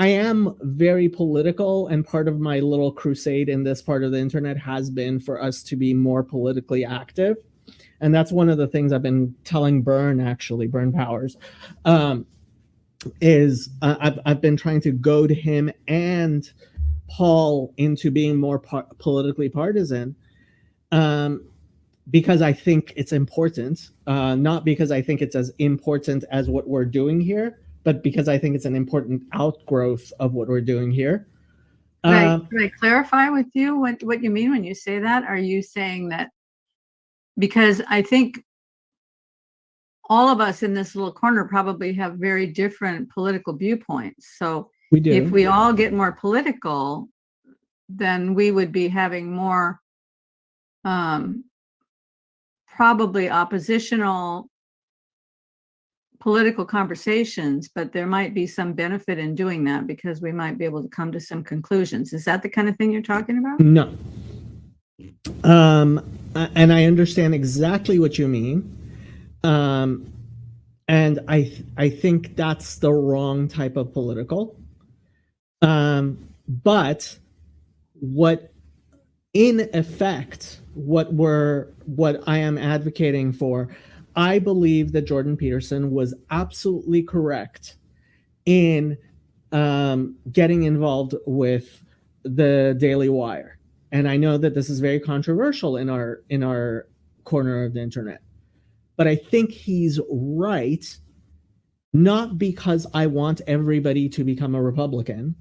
I am very political, and part of my little crusade in this part of the internet has been for us to be more politically active. And that's one of the things I've been telling Bern Powers, is I've been trying to goad him and Paul into being more politically partisan, because I think it's important, not because I think it's as important as what we're doing here, but because I think it's an important outgrowth of what we're doing here. Could I clarify with you what you mean when you say that? Are you saying that, because I think all of us in this little corner probably have very different political viewpoints. So we do. If we all get more political, then we would be having more probably oppositional political conversations, but there might be some benefit in doing that because we might be able to come to some conclusions. Is that the kind of thing you're talking about? No. And I understand exactly what you mean. And I think that's the wrong type of political. But what in effect, what I am advocating for, I believe that Jordan Peterson was absolutely correct in getting involved with the Daily Wire. And I know that this is very controversial in our corner of the internet. But I think he's right, not because I want everybody to become a Republican.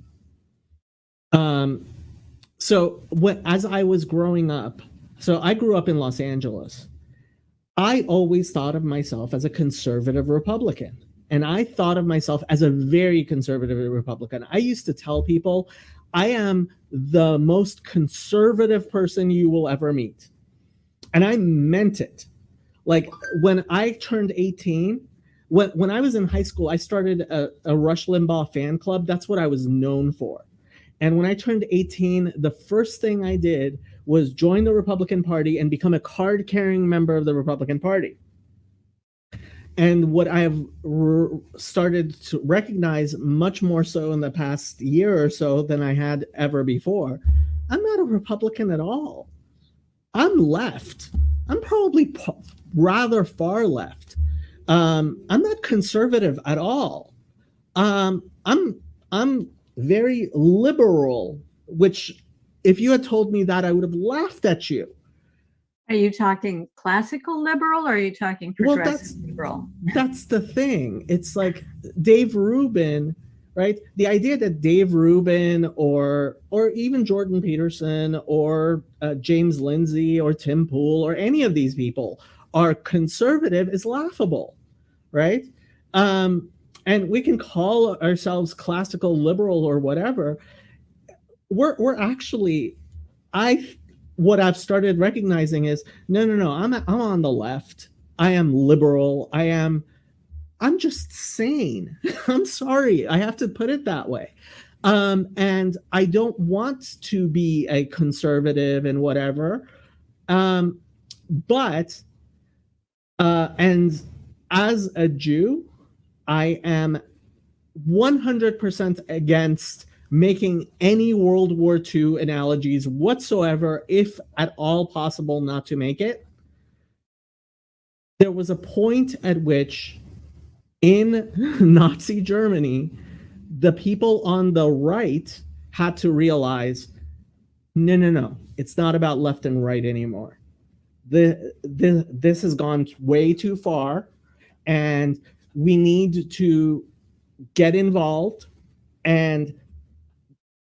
So as I was growing up, so I grew up in Los Angeles, I always thought of myself as a conservative Republican. And I thought of myself as a very conservative Republican. I used to tell people, I am the most conservative person you will ever meet. And I meant it. Like when I turned 18, when I was in high school, I started a Rush Limbaugh fan club. That's what I was known for. And when I turned 18, the first thing I did was join the Republican Party and become a card-carrying member of the Republican Party. And what I have started to recognize much more so in the past year or so than I had ever before, I'm not a Republican at all. I'm left. I'm probably rather far left. I'm not conservative at all. I'm very liberal, which if you had told me that, I would have laughed at you. Are you talking classical liberal or are you talking progressive liberal? That's the thing. It's like Dave Rubin, right? The idea that Dave Rubin or even Jordan Peterson or James Lindsay or Tim Pool or any of these people are conservative is laughable, right? And we can call ourselves classical liberal or whatever. We're actually, what I've started recognizing is no. I'm on the left. I am liberal. I'm just sane. I'm sorry. I have to put it that way. And I don't want to be a conservative and whatever. But and as a Jew, I am 100% against making any World War II analogies whatsoever, if at all possible not to make it. There was a point at which in Nazi Germany, the people on the right had to realize, no, it's not about left and right anymore. This has gone way too far, and we need to get involved and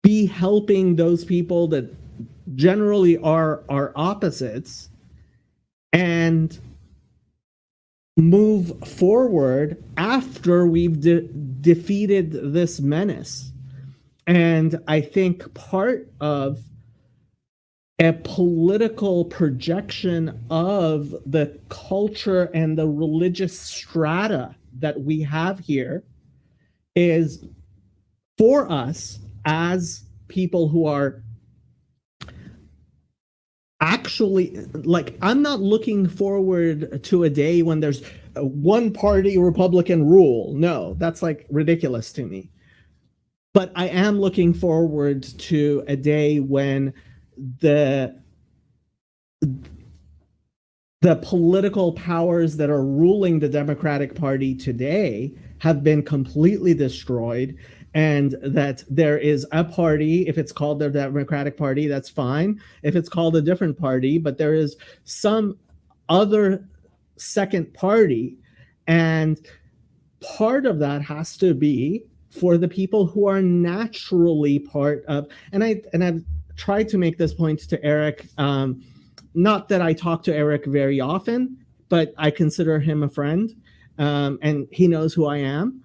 be helping those people that generally are opposites and move forward after we've defeated this menace. And I think part of a political projection of the culture and the religious strata that we have here is for us as people who are actually, like, I'm not looking forward to a day when there's a one party Republican rule. No, that's like ridiculous to me. but I am looking forward to a day when the political powers that are ruling the Democratic Party today have been completely destroyed, and that there is a party, if it's called the Democratic Party, that's fine. If it's called a different party, but there is some other second party, and part of that has to be for the people who are naturally part of, and I've tried to make this point to Eric, not that I talk to Eric very often, but I consider him a friend, and he knows who I am.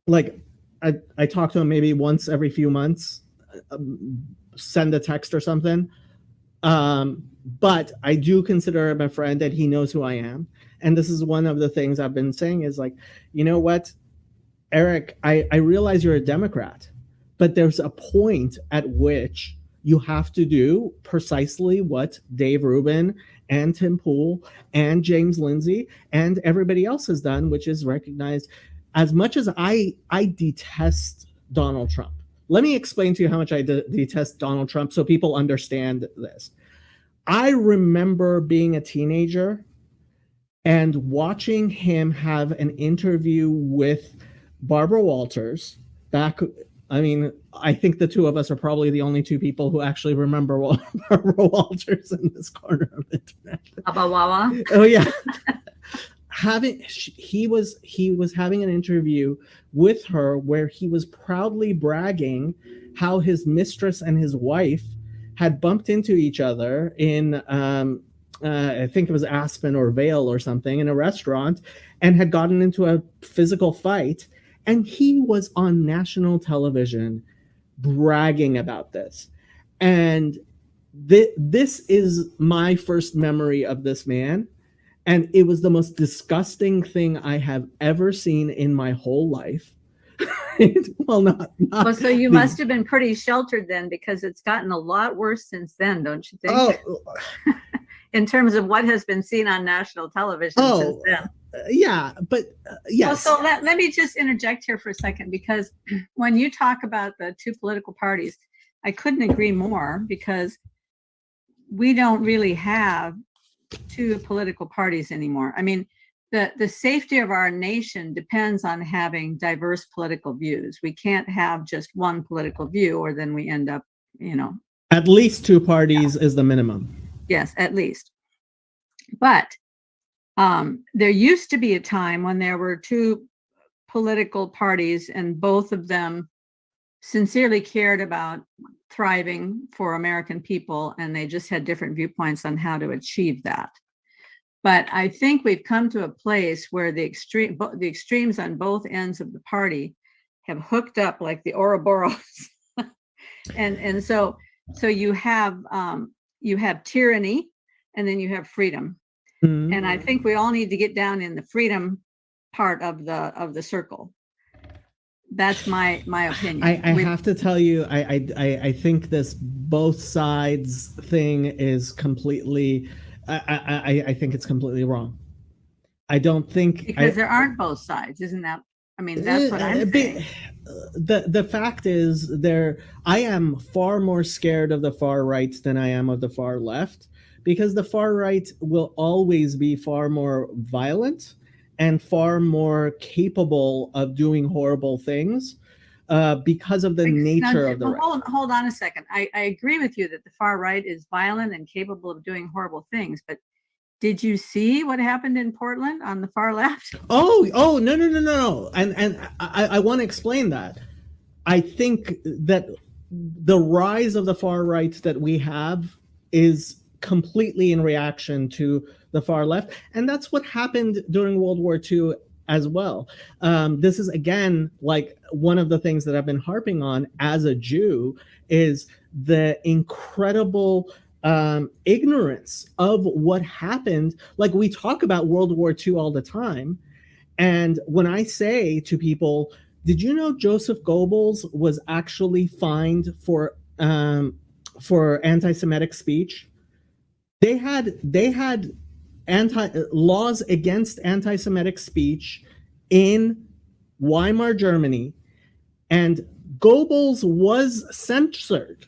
Like I talk to him maybe once every few months, send a text or something. But I do consider him a friend, and he knows who I am. And this is one of the things I've been saying is like, you know what, Eric, I realize you're a Democrat, but there's a point at which you have to do precisely what Dave Rubin and Tim Pool and James Lindsay and everybody else has done, which is recognize, as much as I detest Donald Trump. Let me explain to you how much I detest Donald Trump so people understand this. I remember being a teenager and watching him have an interview with Barbara Walters back. I mean, I think the two of us are probably the only two people who actually remember Barbara Walters in this corner of the internet. Wawa. Oh yeah. He was having an interview with her where he was proudly bragging how his mistress and his wife had bumped into each other in I think it was Aspen or Vail or something, in a restaurant, and had gotten into a physical fight. And he was on national television bragging about this. And this is my first memory of this man. And it was the most disgusting thing I have ever seen in my whole life. Well, well, so you must have been pretty sheltered then, because it's gotten a lot worse since then, don't you think? Oh, in terms of what has been seen on national television since then. Yeah, but yes. Well, so let me just interject here for a second, because when you talk about the two political parties, I couldn't agree more, because we don't really have two political parties anymore. I mean, the safety of our nation depends on having diverse political views. We can't have just one political view, or then we end up, at least two parties is the minimum. Yes, at least. But there used to be a time when there were two political parties, and both of them sincerely cared about thriving for American people, and they just had different viewpoints on how to achieve that. But I think we've come to a place where the extremes on both ends of the party have hooked up like the Ouroboros, and so you have tyranny, and then you have freedom. Mm-hmm. And I think we all need to get down in the freedom part of the circle. That's my opinion. I have to tell you, I think this both sides thing is completely. I think it's completely wrong. I don't think, because there aren't both sides, isn't that? I mean, that's what I'm saying. The fact is, I am far more scared of the far right than I am of the far left, because the far right will always be far more violent and far more capable of doing horrible things because of the nature of the right. Hold on a second. I agree with you that the far right is violent and capable of doing horrible things, but did you see what happened in Portland on the far left? Oh, no. And I want to explain that. I think that the rise of the far right that we have is completely in reaction to the far left. And that's what happened during World War II as well. This is, again, like one of the things that I've been harping on as a Jew is the incredible ignorance of what happened. Like, we talk about World War II all the time. And when I say to people, did you know Joseph Goebbels was actually fined for anti-Semitic speech? They had laws against anti-Semitic speech in Weimar Germany, And Goebbels was censored.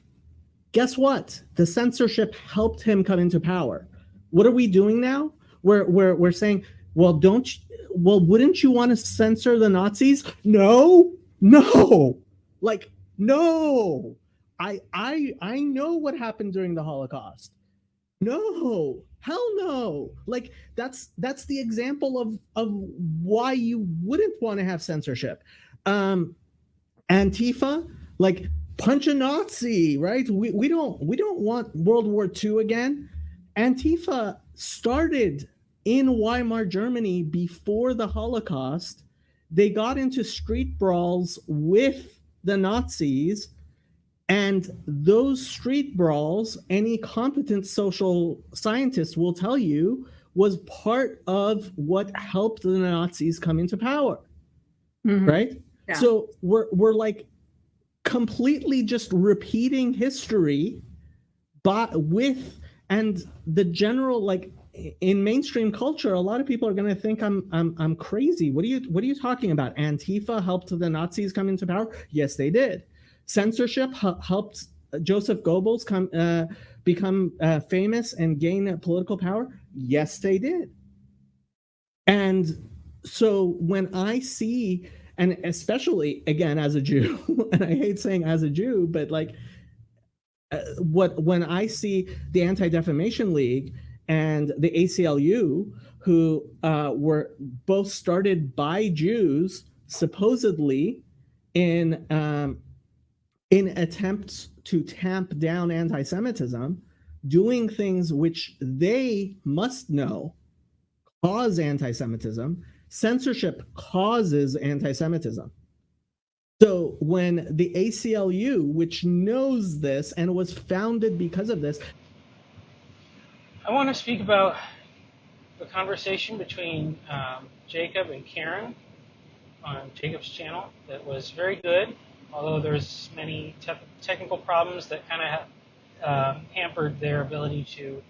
Guess what? The censorship helped him come into power. What are we doing now? We're saying, well, wouldn't you want to censor the Nazis? No. Like, no. I know what happened during the Holocaust. No, hell no. Like, that's the example of why you wouldn't want to have censorship. Antifa, like, punch a Nazi, right? We don't want World War II again. Antifa started in Weimar Germany before the Holocaust. They got into street brawls with the Nazis, and those street brawls, any competent social scientist will tell you, was part of what helped the Nazis come into power. Mm-hmm. Right? Yeah. So we're like completely just repeating history, but with, and the general, like, in mainstream culture, a lot of people are going to think I'm crazy. What are you talking about? Antifa helped the Nazis come into power? Yes, they did. Censorship helped Joseph Goebbels become famous and gain political power? Yes, they did. And so when I see, and especially, again, as a Jew, and I hate saying as a Jew, but like, when I see the Anti-Defamation League and the ACLU, who were both started by Jews, supposedly in attempts to tamp down anti-Semitism, doing things which they must know cause anti-Semitism. Censorship causes anti-Semitism. So when the ACLU, which knows this and was founded because of this. I want to speak about the conversation between Jacob and Karen on Jacob's channel that was very good, although there's many technical problems that kind of hampered their ability to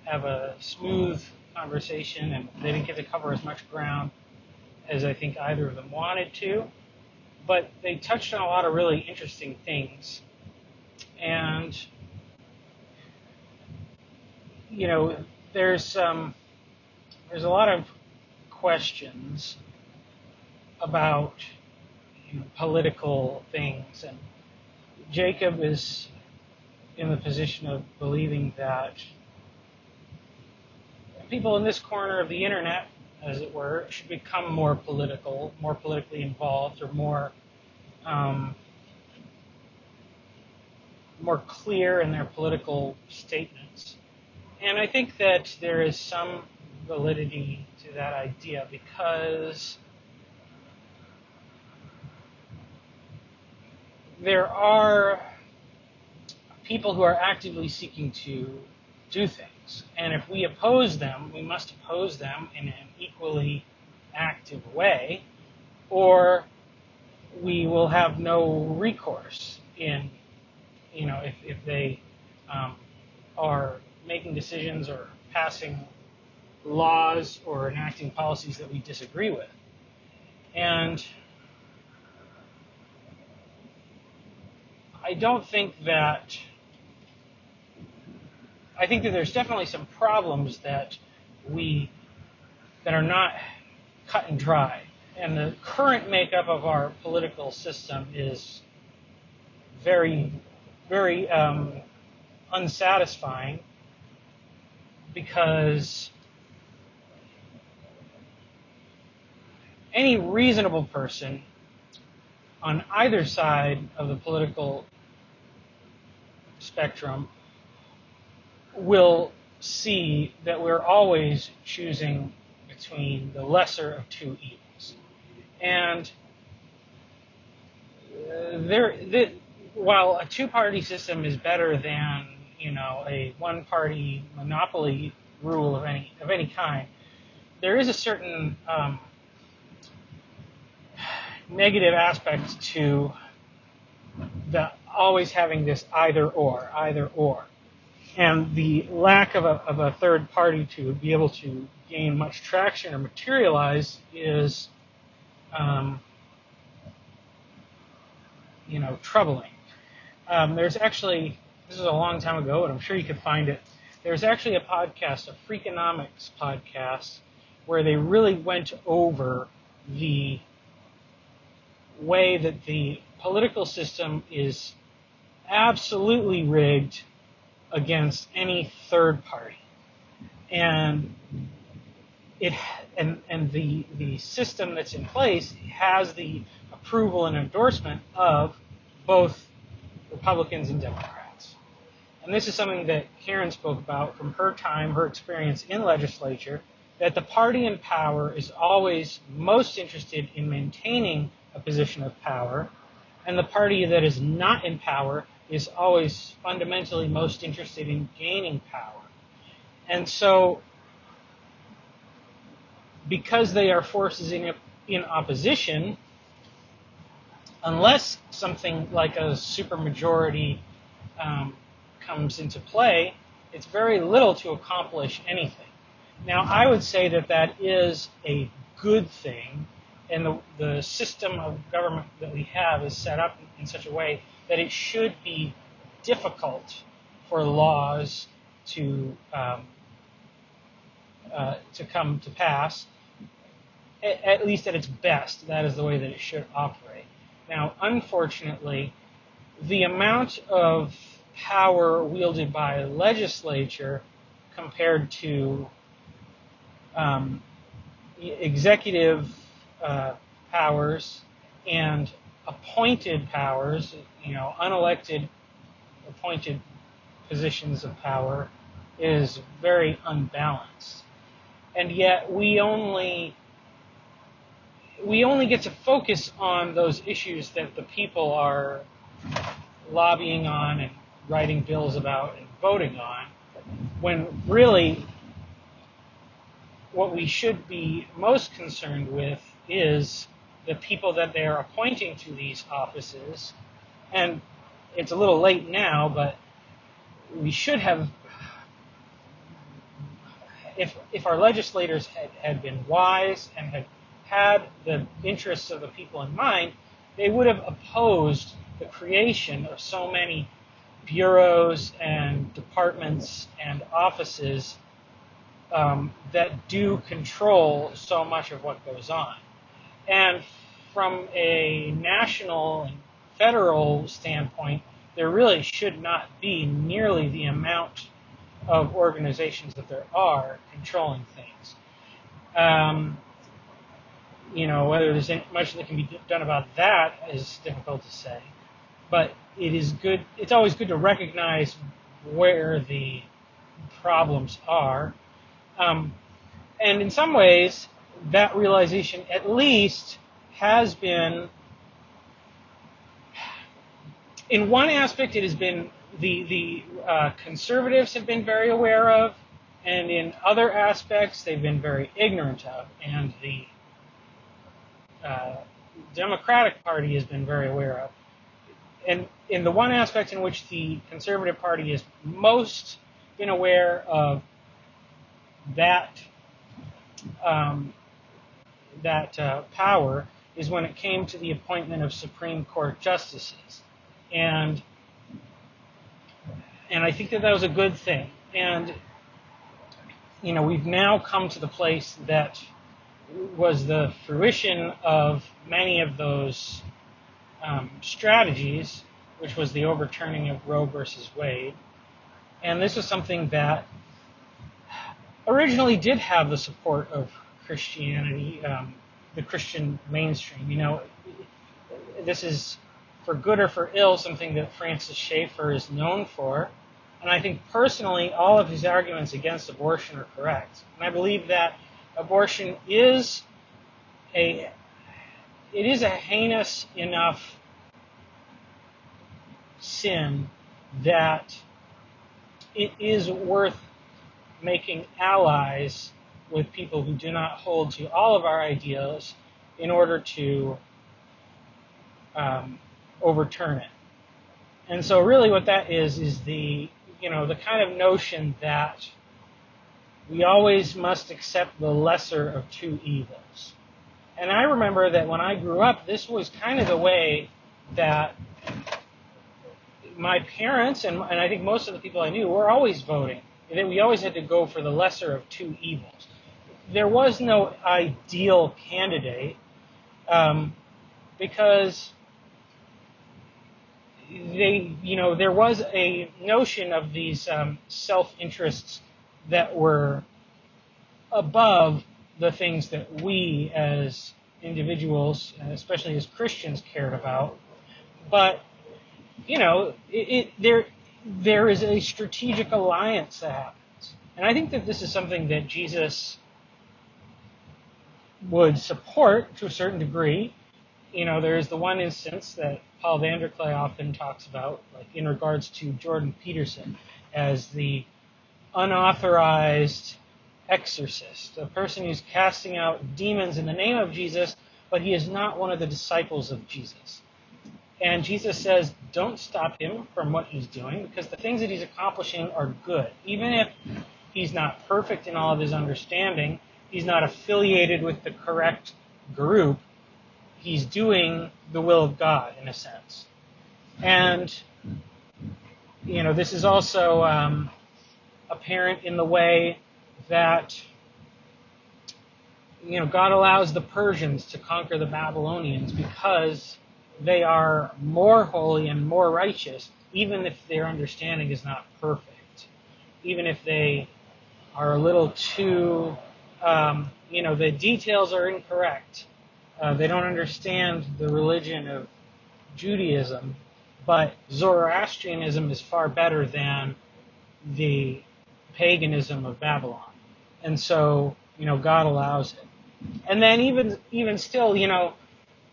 have a smooth conversation, and they didn't get to cover as much ground as I think either of them wanted to. But they touched on a lot of really interesting things. And, you know, there's a lot of questions about, you know, political things. And Jacob is in the position of believing that people in this corner of the internet, as it were, should become more political, more politically involved, or more clear in their political statements. And I think that there is some validity to that idea, because there are people who are actively seeking to do things. And if we oppose them, we must oppose them in an equally active way, or we will have no recourse in, you know, if they are making decisions or passing laws or enacting policies that we disagree with. And I think that there's definitely some problems that are not cut and dry. And the current makeup of our political system is very, very unsatisfying, because any reasonable person on either side of the political spectrum will see that we're always choosing between the lesser of two evils. And while a two-party system is better than, you know, a one-party monopoly rule of any kind, there is a certain negative aspect to the always having this either or. And the lack of a third party to be able to gain much traction or materialize is troubling. There's actually, this is a long time ago, but I'm sure you could find it. There's actually a podcast, a Freakonomics podcast, where they really went over the way that the political system is absolutely rigged against any third party. And the system that's in place has the approval and endorsement of both Republicans and Democrats. And this is something that Karen spoke about from her time, her experience in legislature, that the party in power is always most interested in maintaining a position of power, and the party that is not in power is always fundamentally most interested in gaining power. And so, because they are forces in opposition, unless something like a supermajority comes into play, it's very little to accomplish anything. Now, I would say that that is a good thing, and the system of government that we have is set up in such a way that it should be difficult for laws to come to pass, at least at its best. That is the way that it should operate. Now, unfortunately, the amount of power wielded by a legislature compared to executive powers and appointed powers, unelected appointed positions of power, is very unbalanced. And yet we only get to focus on those issues that the people are lobbying on and writing bills about and voting on, when really what we should be most concerned with is the people that they are appointing to these offices. And it's a little late now, but we should have, if our legislators had been wise and had the interests of the people in mind, they would have opposed the creation of so many bureaus and departments and offices that do control so much of what goes on. And from a national and federal standpoint, there really should not be nearly the amount of organizations that there are controlling things. Whether there's much that can be done about that is difficult to say. But it is good. It's always good to recognize where the problems are. And in some ways, that realization at least has been, in one aspect, it has been the conservatives have been very aware of, and in other aspects, they've been very ignorant of, and the Democratic Party has been very aware of. And in the one aspect in which the Conservative Party has most been aware of that power is when it came to the appointment of Supreme Court justices. And I think that was a good thing. And, we've now come to the place that was the fruition of many of those strategies, which was the overturning of Roe versus Wade. And this was something that originally did have the support of Christianity, the Christian mainstream. This is, for good or for ill, something that Francis Schaeffer is known for. And I think personally, all of his arguments against abortion are correct. And I believe that abortion is a heinous enough sin that it is worth making allies with people who do not hold to all of our ideas in order to overturn it. And so really what that is the kind of notion that we always must accept the lesser of two evils. And I remember that when I grew up, this was kind of the way that my parents and I think most of the people I knew were always voting. We always had to go for the lesser of two evils. There was no ideal candidate because there was a notion of these self-interests that were above the things that we as individuals, and especially as Christians, cared about. But there is a strategic alliance that happens, and I think that this is something that Jesus would support to a certain degree. There is the one instance that Paul Vanderklay often talks about, like in regards to Jordan Peterson, as the unauthorized exorcist, a person who's casting out demons in the name of Jesus, but he is not one of the disciples of Jesus. And Jesus says, don't stop him from what he's doing, because the things that he's accomplishing are good. Even if he's not perfect in all of his understanding, he's not affiliated with the correct group, he's doing the will of God, in a sense. And, this is also apparent in the way that, God allows the Persians to conquer the Babylonians because they are more holy and more righteous, even if their understanding is not perfect. Even if they are a little too, the details are incorrect. They don't understand the religion of Judaism, but Zoroastrianism is far better than the paganism of Babylon. And so, God allows it. And then even still,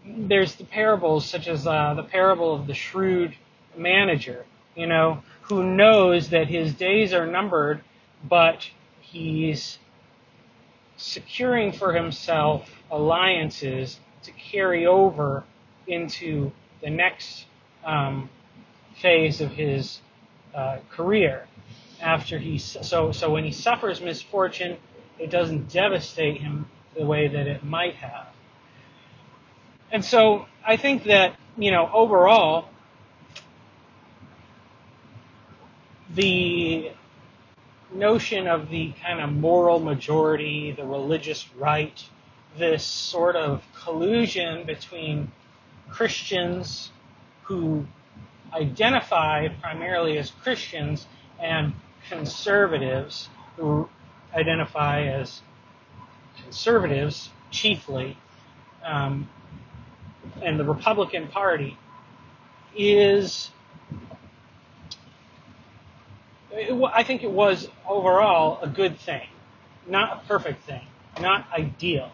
there's the parables such as the parable of the shrewd manager, who knows that his days are numbered, but he's securing for himself alliances to carry over into the next phase of his career. After so when he suffers misfortune, it doesn't devastate him the way that it might have. And so I think that, overall, the notion of the kind of moral majority, the religious right, this sort of collusion between Christians who identify primarily as Christians and conservatives who identify as conservatives chiefly, and the Republican Party I think it was overall a good thing, not a perfect thing, not ideal.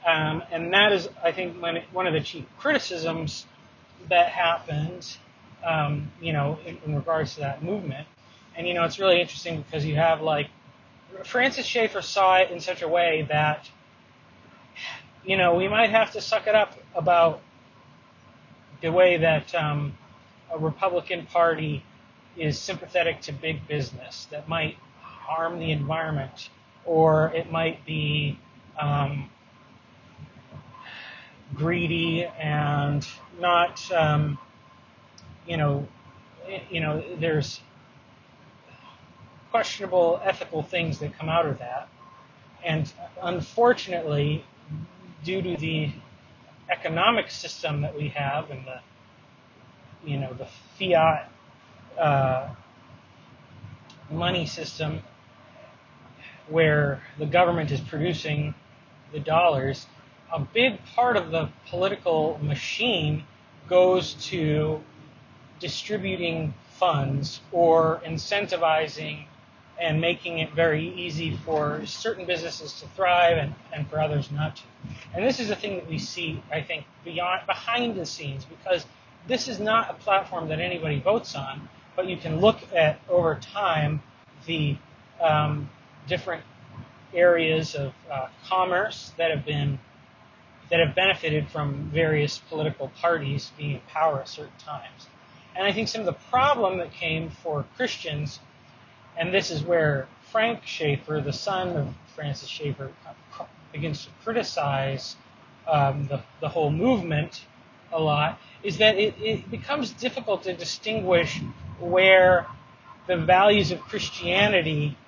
And that is, I think, one of the chief criticisms that happened, in regards to that movement. And, it's really interesting because you have, Francis Schaeffer saw it in such a way that, we might have to suck it up about the way that a Republican Party is sympathetic to big business that might harm the environment, or it might be greedy and not, there's questionable ethical things that come out of that. And unfortunately, due to the economic system that we have and the fiat money system where the government is producing the dollars, a big part of the political machine goes to distributing funds or incentivizing and making it very easy for certain businesses to thrive and for others not to. And this is a thing that we see, I think, behind the scenes, because this is not a platform that anybody votes on, but you can look at over time the different areas of commerce that have benefited from various political parties being in power at certain times. And I think some of the problem that came for Christians, and this is where Frank Schaeffer, the son of Francis Schaeffer, begins to criticize the whole movement a lot, is that it becomes difficult to distinguish where the values of Christianity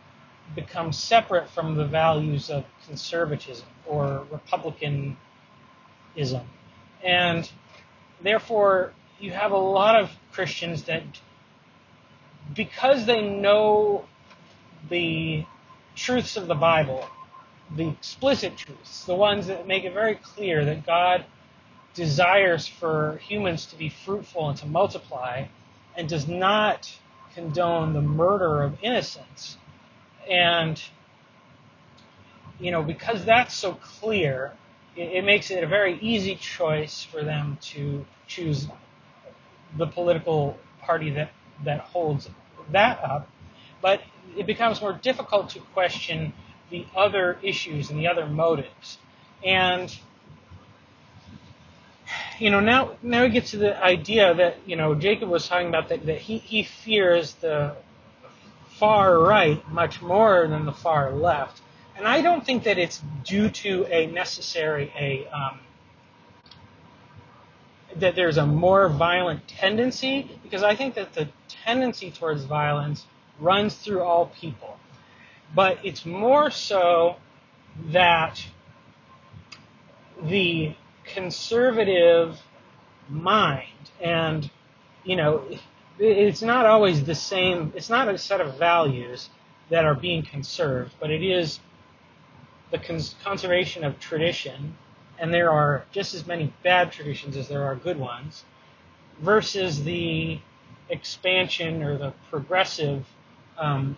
become separate from the values of conservatism or republicanism. And therefore, you have a lot of Christians that, because they know the truths of the Bible, the explicit truths, the ones that make it very clear that God desires for humans to be fruitful and to multiply, and does not condone the murder of innocents. And, because that's so clear, it makes it a very easy choice for them to choose the political party that holds that up. But it becomes more difficult to question the other issues and the other motives. And, now we get to the idea that, Jacob was talking about that he fears the far right much more than the far left. And I don't think that it's due to that there's a more violent tendency, because I think that the tendency towards violence runs through all people. But it's more so that the conservative mind, and, it's not always the same, it's not a set of values that are being conserved, but it is the conservation of tradition, and there are just as many bad traditions as there are good ones, versus the expansion or the progressive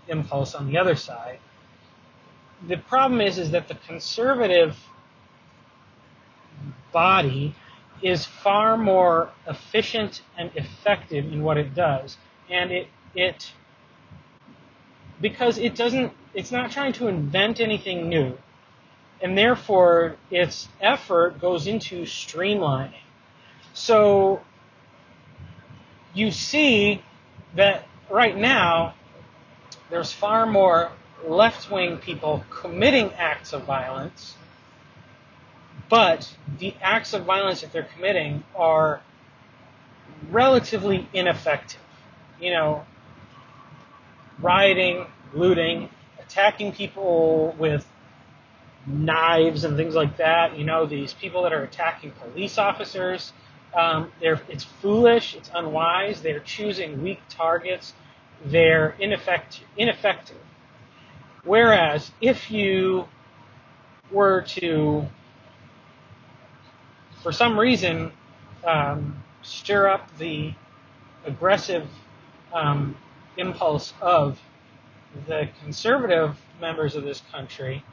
impulse on the other side. The problem is that the conservative body is far more efficient and effective in what it does, and because it's not trying to invent anything new, and therefore its effort goes into streamlining. So you see that right now there's far more left-wing people committing acts of violence, but the acts of violence that they're committing are relatively ineffective. Rioting, looting, attacking people with knives and things like that. These people that are attacking police officers, it's foolish, it's unwise, they're choosing weak targets, they're ineffective. Whereas if you were to, for some reason, stir up the aggressive impulse of the conservative members of this country,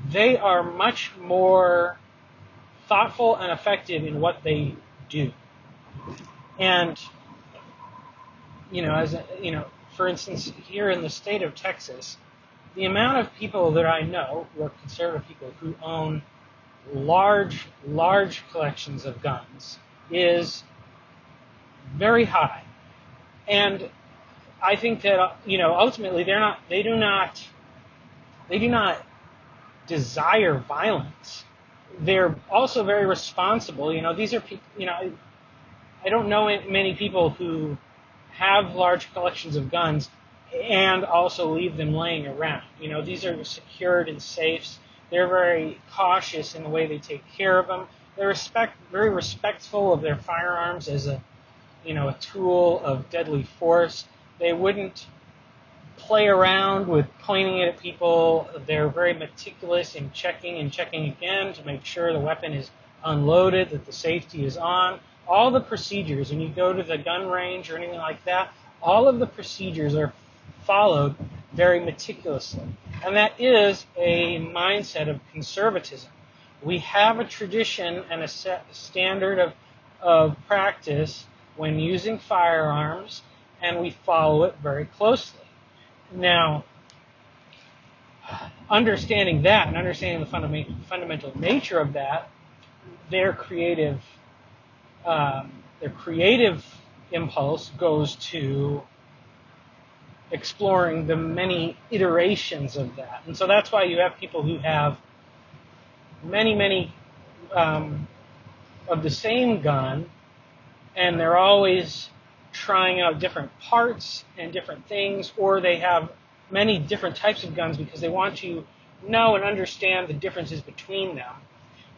they are much more thoughtful and effective in what they do. And, for instance, here in the state of Texas, the amount of people that I know who are conservative people who own large collections of guns is very high. And I think that, ultimately they do not desire violence. They're also very responsible. These are people, I don't know many people who have large collections of guns and also leave them laying around. These are secured in safes. They're very cautious in the way they take care of them. They're very respectful of their firearms as a tool of deadly force. They wouldn't play around with pointing it at people. They're very meticulous in checking again to make sure the weapon is unloaded, that the safety is on. All the procedures, when you go to the gun range or anything like that, all of the procedures are followed very meticulously. And that is a mindset of conservatism. We have a tradition and a set standard of practice when using firearms, and we follow it very closely. Now, understanding that and understanding the fundamental nature of that, their creative impulse goes to exploring the many iterations of that. And so that's why you have people who have many of the same gun and they're always trying out different parts and different things, or they have many different types of guns because they want to know and understand the differences between them.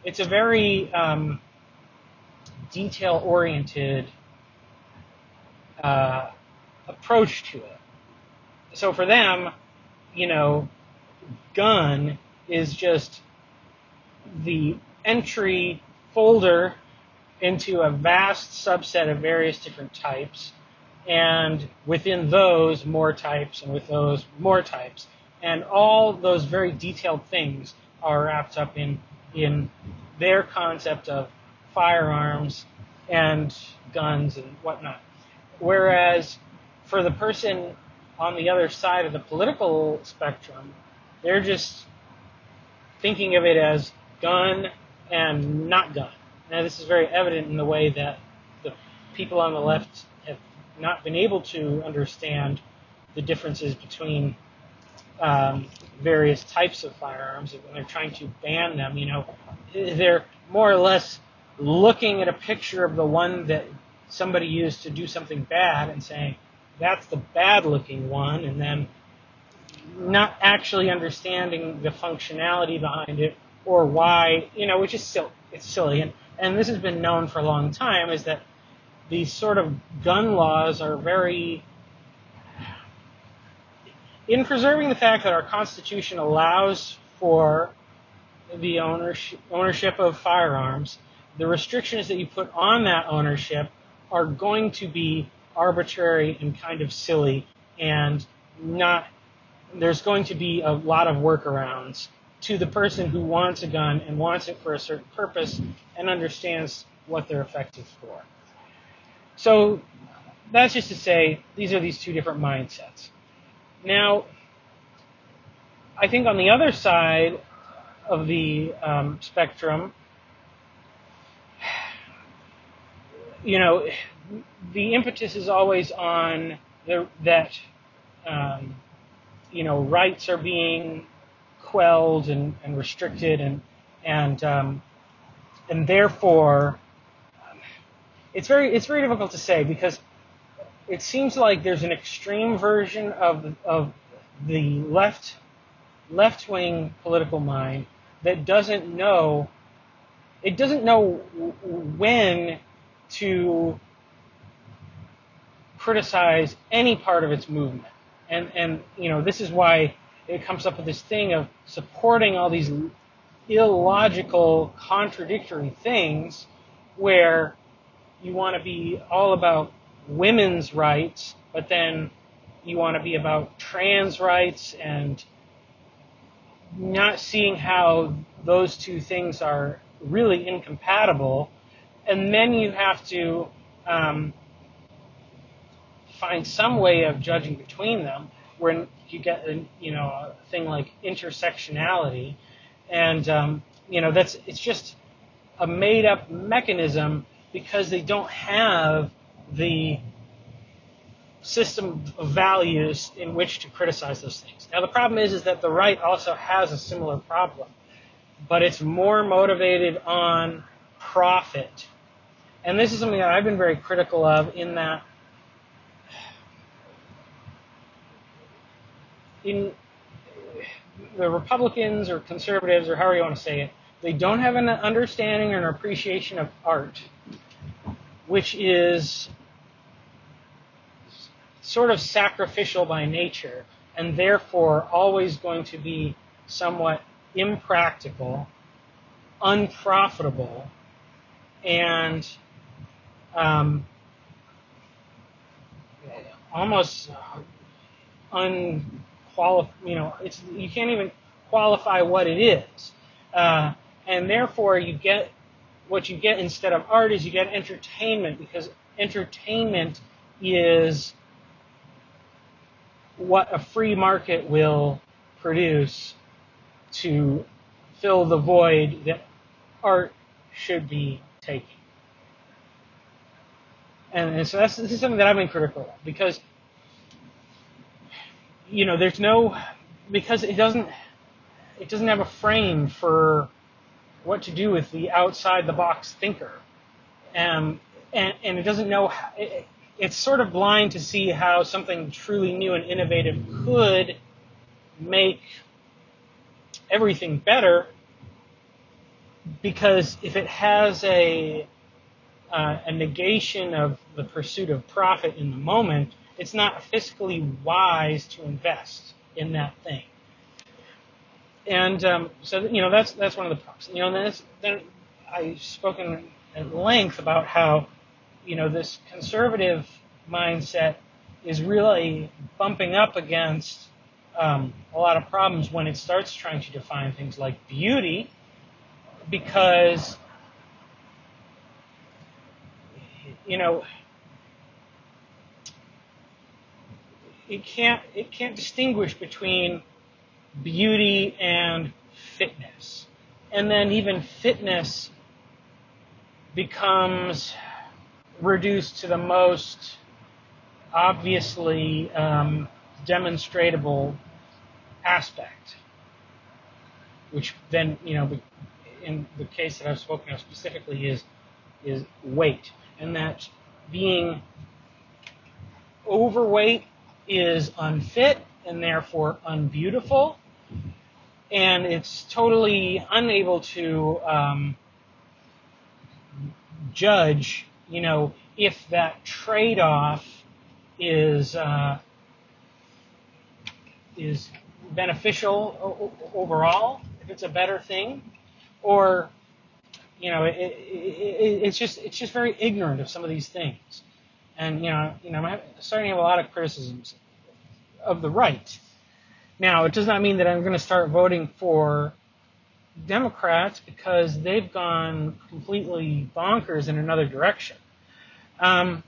It's a very detail-oriented approach to it. So for them, gun is just the entry folder into a vast subset of various different types, and within those more types, and with those more types, and all those very detailed things are wrapped up in their concept of firearms and guns and whatnot. Whereas for the person on the other side of the political spectrum, they're just thinking of it as gun and not gun. Now, this is very evident in the way that the people on the left have not been able to understand the differences between various types of firearms. When they're trying to ban them, they're more or less looking at a picture of the one that somebody used to do something bad and saying, that's the bad-looking one, and then not actually understanding the functionality behind it or why, which is it's silly. And this has been known for a long time, is that these sort of gun laws are very, in preserving the fact that our Constitution allows for the ownership of firearms, the restrictions that you put on that ownership are going to be arbitrary and kind of silly, and there's going to be a lot of workarounds to the person who wants a gun and wants it for a certain purpose and understands what they're effective for. So that's just to say these are these two different mindsets. Now, I think on the other side of the spectrum, the impetus is always on that rights are being quelled and restricted, and therefore it's very difficult to say, because it seems like there's an extreme version of the left-wing political mind that doesn't know when to criticize any part of its movement. And this is why it comes up with this thing of supporting all these illogical, contradictory things, where you want to be all about women's rights, but then you want to be about trans rights, and not seeing how those two things are really incompatible. And then you have to find some way of judging between them, where you get a thing like intersectionality, and it's just a made-up mechanism, because they don't have the system of values in which to criticize those things. Now, the problem is that the right also has a similar problem, but it's more motivated on profit. And this is something that I've been very critical of, in that in the Republicans or conservatives, or however you want to say it, they don't have an understanding or an appreciation of art, which is sort of sacrificial by nature, and therefore always going to be somewhat impractical, unprofitable, and almost unqualified. You can't even qualify what it is, and therefore what you get instead of art is you get entertainment, because entertainment is what a free market will produce to fill the void that art should be taking. And so this is something that I've been critical of, because because it doesn't have a frame for what to do with the outside the box thinker. and it doesn't know. It's sort of blind to see how something truly new and innovative could make everything better, because if it has a negation of the pursuit of profit in the moment, it's not fiscally wise to invest in that thing. And so that's one of the problems. And then I've spoken at length about how this conservative mindset is really bumping up against a lot of problems when it starts trying to define things like beauty, because it can't distinguish between beauty and fitness, and then even fitness becomes reduced to the most obviously demonstrable aspect, which then in the case that I've spoken of specifically is weight, and that being overweight is unfit and therefore unbeautiful, and it's totally unable to judge, if that trade-off is beneficial overall, if it's a better thing, or it's just very ignorant of some of these things. And I'm starting to have a lot of criticisms of the right. Now, it does not mean that I'm going to start voting for Democrats, because they've gone completely bonkers in another direction. And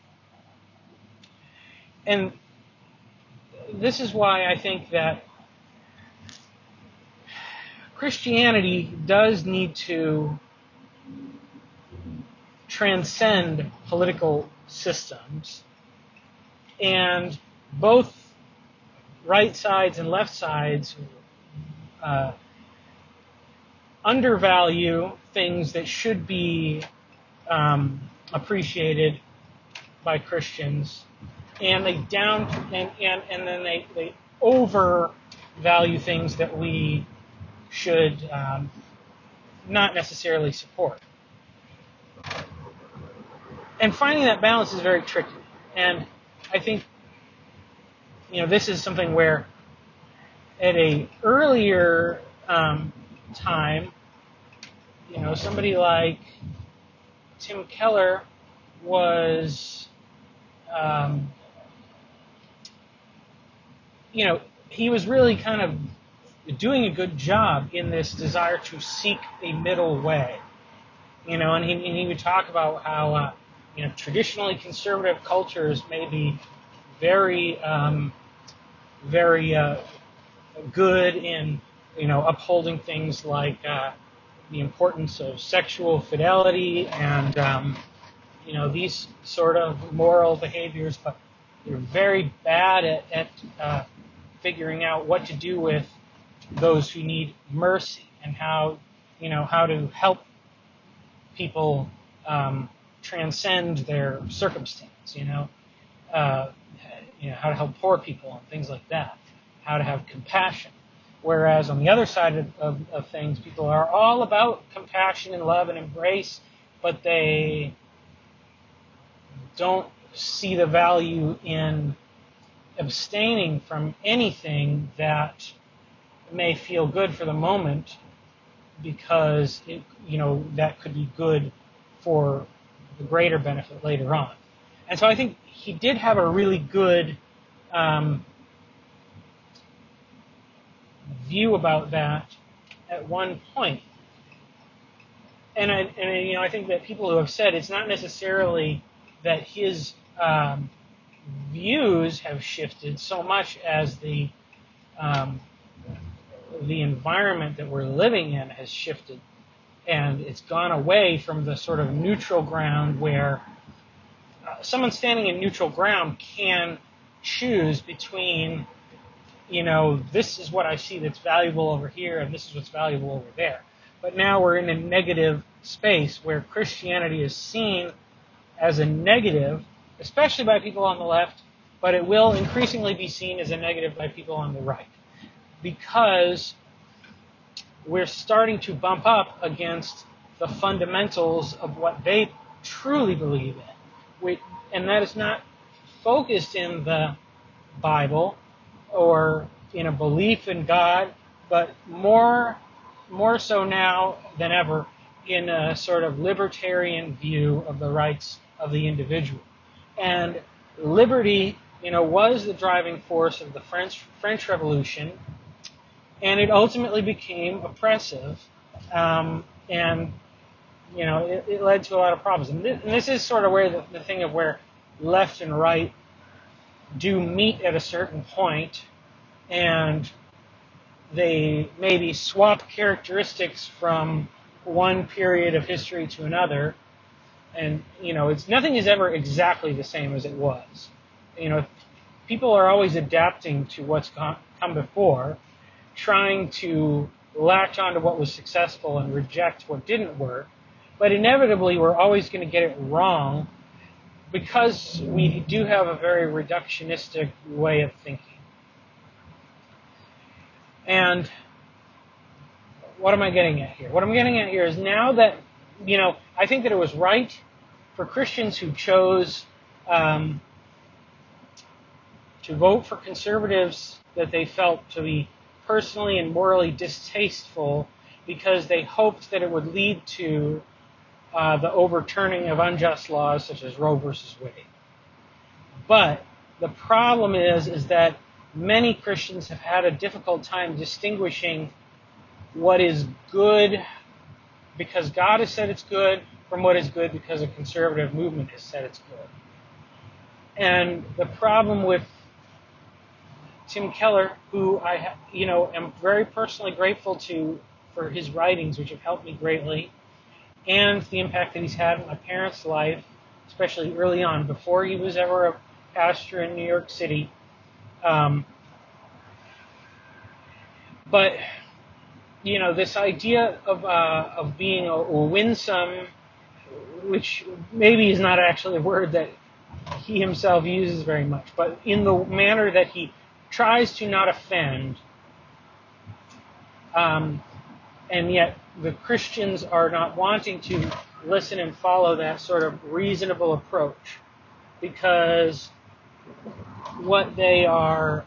this is why I think that Christianity does need to transcend political systems, and both right sides and left sides undervalue things that should be appreciated by Christians, and they and then they overvalue things that we should not necessarily support. And finding that balance is very tricky. And I think this is something where at a earlier time, somebody like Tim Keller was, he was really kind of doing a good job in this desire to seek a middle way, and he would talk about how, traditionally conservative cultures may be very, very good in, upholding things like the importance of sexual fidelity and, these sort of moral behaviors, but they're very bad at figuring out what to do with those who need mercy, and how to help people transcend their circumstance, how to help poor people and things like that, how to have compassion. Whereas on the other side of things, people are all about compassion and love and embrace, but they don't see the value in abstaining from anything that may feel good for the moment, because that could be good for the greater benefit later on. And so I think he did have a really good view about that at one point. And I think that people who have said it's not necessarily that his views have shifted so much as the environment that we're living in has shifted, and it's gone away from the sort of neutral ground where someone standing in neutral ground can choose between, this is what I see that's valuable over here, and this is what's valuable over there. But now we're in a negative space where Christianity is seen as a negative, especially by people on the left, but it will increasingly be seen as a negative by people on the right, because we're starting to bump up against the fundamentals of what they truly believe in. And that is not focused in the Bible or in a belief in God, but more so now than ever in a sort of libertarian view of the rights of the individual. And liberty, was the driving force of the French Revolution, and it ultimately became oppressive, and it led to a lot of problems. And this is sort of where the thing of where left and right do meet at a certain point, and they maybe swap characteristics from one period of history to another. And nothing is ever exactly the same as it was. People are always adapting to what's come before, trying to latch onto what was successful and reject what didn't work. But inevitably, we're always going to get it wrong, because we do have a very reductionistic way of thinking. And what am I getting at here? What I'm getting at here is, now that, I think that it was right for Christians who chose to vote for conservatives that they felt to be personally and morally distasteful, because they hoped that it would lead to the overturning of unjust laws such as Roe versus Wade. But the problem is that many Christians have had a difficult time distinguishing what is good because God has said it's good from what is good because a conservative movement has said it's good. And the problem with Tim Keller, who I am very personally grateful to for his writings, which have helped me greatly, and the impact that he's had in my parents' life, especially early on, before he was ever a pastor in New York City. But this idea of being a winsome, which maybe is not actually a word that he himself uses very much, but in the manner that he tries to not offend, and yet the Christians are not wanting to listen and follow that sort of reasonable approach, because what they are,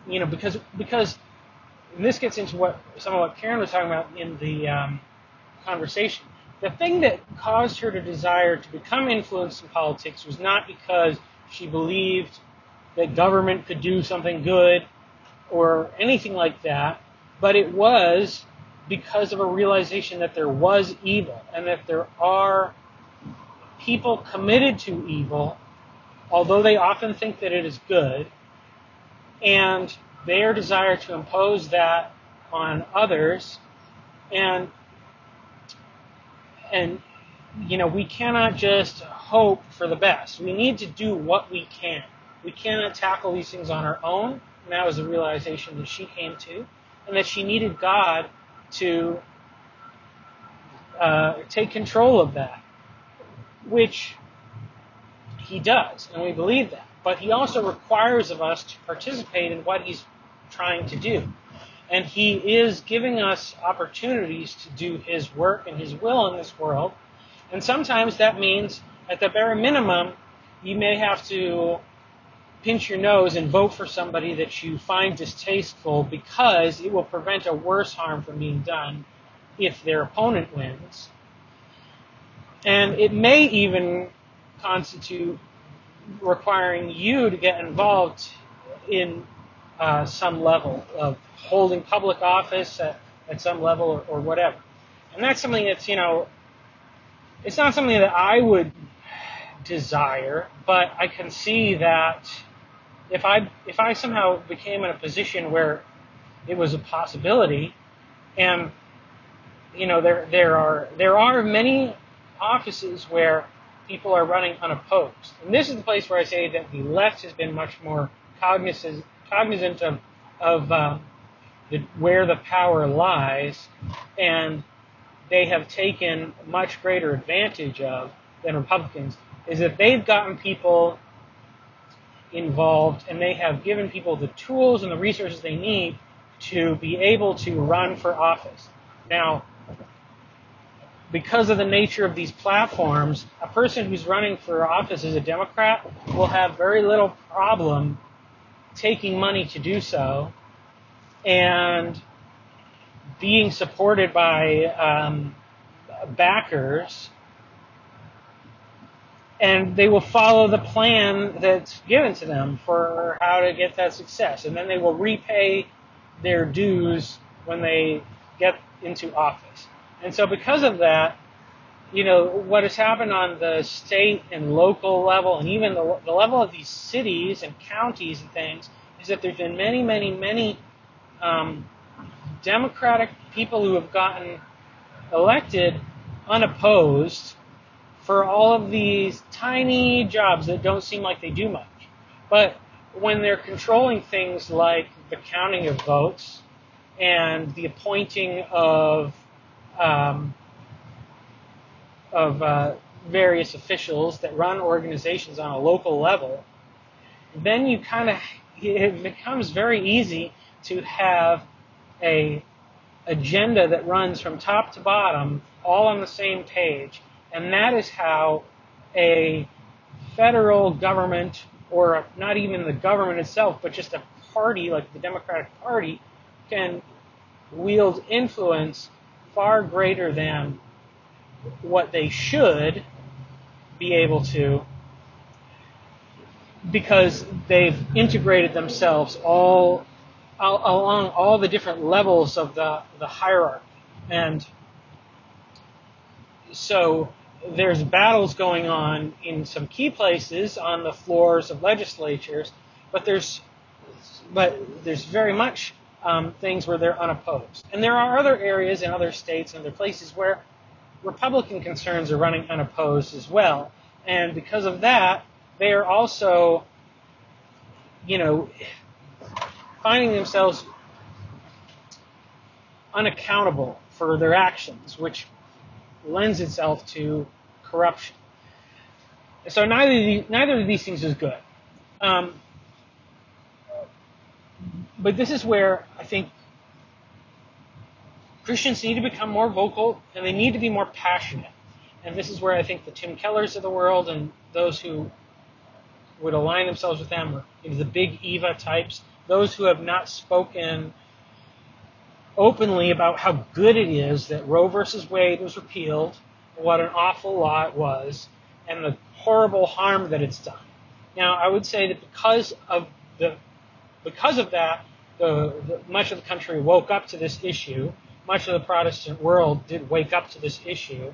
because and this gets into some of what Karen was talking about in the conversation. The thing that caused her to desire to become influenced in politics was not because she believed that government could do something good or anything like that, but it was because of a realization that there was evil and that there are people committed to evil, although they often think that it is good, and their desire to impose that on others. And we cannot just hope for the best. We need to do what we can. We cannot tackle these things on our own. And that was the realization that she came to, and that she needed God to take control of that, which he does, and we believe that. But he also requires of us to participate in what he's trying to do. And he is giving us opportunities to do his work and his will in this world. And sometimes that means, at the bare minimum, you may have to pinch your nose and vote for somebody that you find distasteful, because it will prevent a worse harm from being done if their opponent wins. And it may even constitute requiring you to get involved in some level of holding public office at some level or whatever. And that's something that's, it's not something that I would desire, but I can see that if I somehow became in a position where it was a possibility, and there are many offices where people are running unopposed, and this is the place where I say that the left has been much more cognizant of where the power lies, and they have taken much greater advantage of than Republicans is that they've gotten people involved and they have given people the tools and the resources they need to be able to run for office. Now, because of the nature of these platforms, a person who's running for office as a Democrat will have very little problem taking money to do so and being supported by backers, and they will follow the plan that's given to them for how to get that success, and then they will repay their dues when they get into office. And so because of that, what has happened on the state and local level, and even the level of these cities and counties and things, is that there's been many, many, many Democratic people who have gotten elected unopposed for all of these tiny jobs that don't seem like they do much. But when they're controlling things like the counting of votes and the appointing of various officials that run organizations on a local level, then it becomes very easy to have a agenda that runs from top to bottom, all on the same page. And that is how a federal government, or not even the government itself, but just a party like the Democratic Party, can wield influence far greater than what they should be able to, because they've integrated themselves all along all the different levels of the hierarchy. And so there's battles going on in some key places on the floors of legislatures, but there's very much things where they're unopposed. And there are other areas in other states and other places where Republican concerns are running unopposed as well. And because of that, they are also, finding themselves unaccountable for their actions, which lends itself to corruption. So neither of these things is good. But this is where I think Christians need to become more vocal, and they need to be more passionate. And this is where I think the Tim Kellers of the world and those who would align themselves with them, or the big Eva types, those who have not spoken openly about how good it is that Roe versus Wade was repealed, what an awful law it was, and the horrible harm that it's done. Now, I would say that because of that, much of the country woke up to this issue. Much of the Protestant world did wake up to this issue.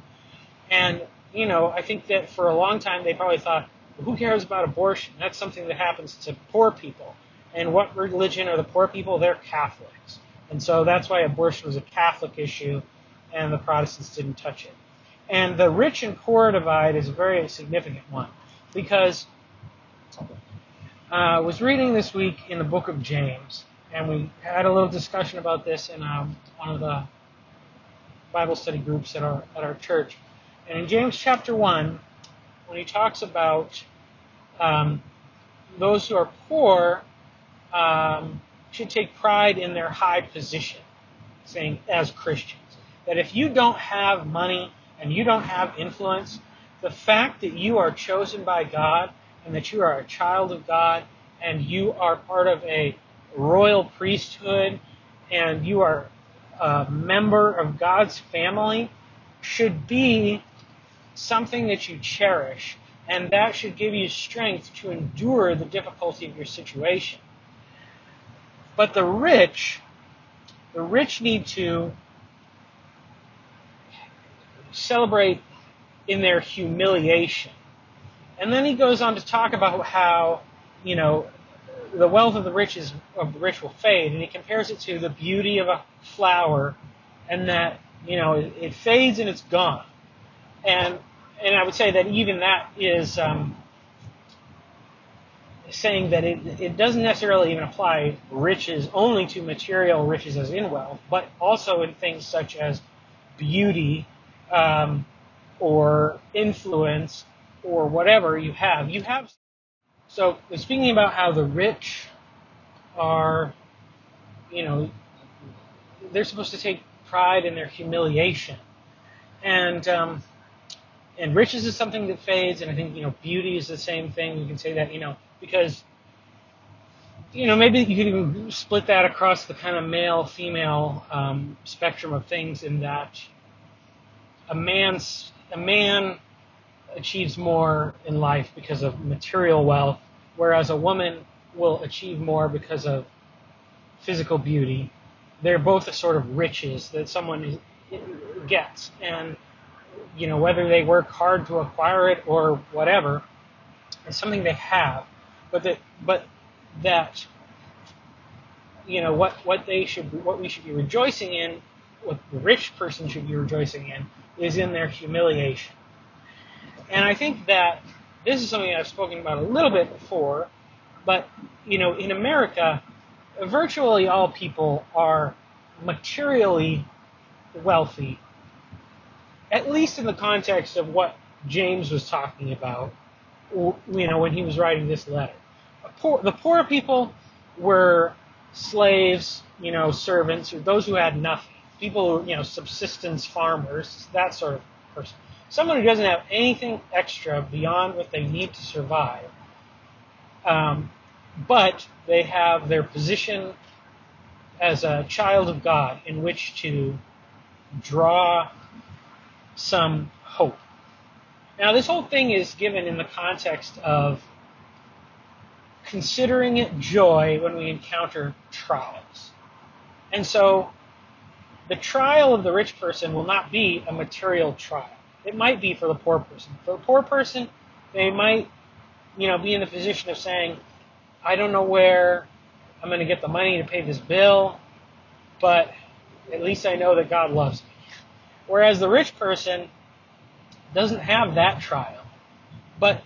And, I think that for a long time they probably thought, well, who cares about abortion? That's something that happens to poor people. And what religion are the poor people? They're Catholics. And so that's why abortion was a Catholic issue, and the Protestants didn't touch it. And the rich and poor divide is a very significant one, because I was reading this week in the book of James, and we had a little discussion about this in one of the Bible study groups at our church. And in James chapter 1, when he talks about those who are poor should take pride in their high position, saying, as Christians, that if you don't have money and you don't have influence, the fact that you are chosen by God and that you are a child of God and you are part of a royal priesthood and you are a member of God's family should be something that you cherish, and that should give you strength to endure the difficulty of your situation. But the rich need to celebrate in their humiliation. And then he goes on to talk about how, the wealth of the rich will fade, and he compares it to the beauty of a flower, and that, it fades and it's gone. And I would say that even that is saying that it doesn't necessarily even apply riches only to material riches as in wealth, but also in things such as beauty or influence or whatever you have. So speaking about how the rich are, they're supposed to take pride in their humiliation, and riches is something that fades, and I think beauty is the same thing. We can say that because maybe you can even split that across the kind of male-female spectrum of things, in that a man achieves more in life because of material wealth, whereas a woman will achieve more because of physical beauty. They're both a sort of riches that someone gets, and whether they work hard to acquire it or whatever, it's something they have. But that what we should be rejoicing in, what the rich person should be rejoicing in, is in their humiliation. And I think that this is something I've spoken about a little bit before, but in America, virtually all people are materially wealthy, at least in the context of what James was talking about, when he was writing this letter. The poor people were slaves, servants, or those who had nothing. People who, subsistence farmers, that sort of person. Someone who doesn't have anything extra beyond what they need to survive. But they have their position as a child of God in which to draw some hope. Now, this whole thing is given in the context of considering it joy when we encounter trials. And so, the trial of the rich person will not be a material trial. It might be for the poor person. For the poor person, they might, be in the position of saying, I don't know where I'm going to get the money to pay this bill, but at least I know that God loves me. Whereas the rich person doesn't have that trial. But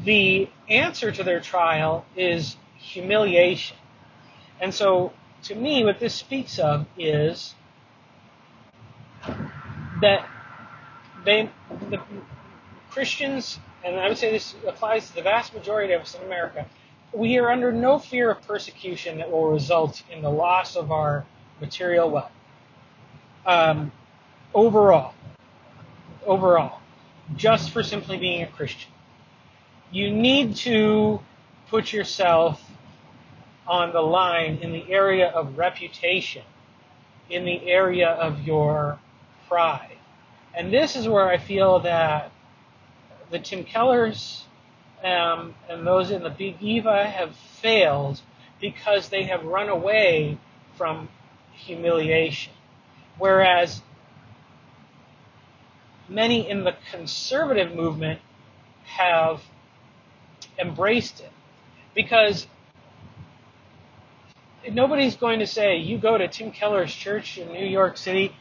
the answer to their trial is humiliation. And so, to me, what this speaks of is that the Christians, and I would say this applies to the vast majority of us in America, we are under no fear of persecution that will result in the loss of our material wealth. Overall, just for simply being a Christian. You need to put yourself on the line in the area of reputation, in the area of your pride. And this is where I feel that the Tim Kellers and those in the Big Eva have failed, because they have run away from humiliation. Whereas many in the conservative movement have embraced it. Because nobody's going to say, you go to Tim Keller's church in New York City,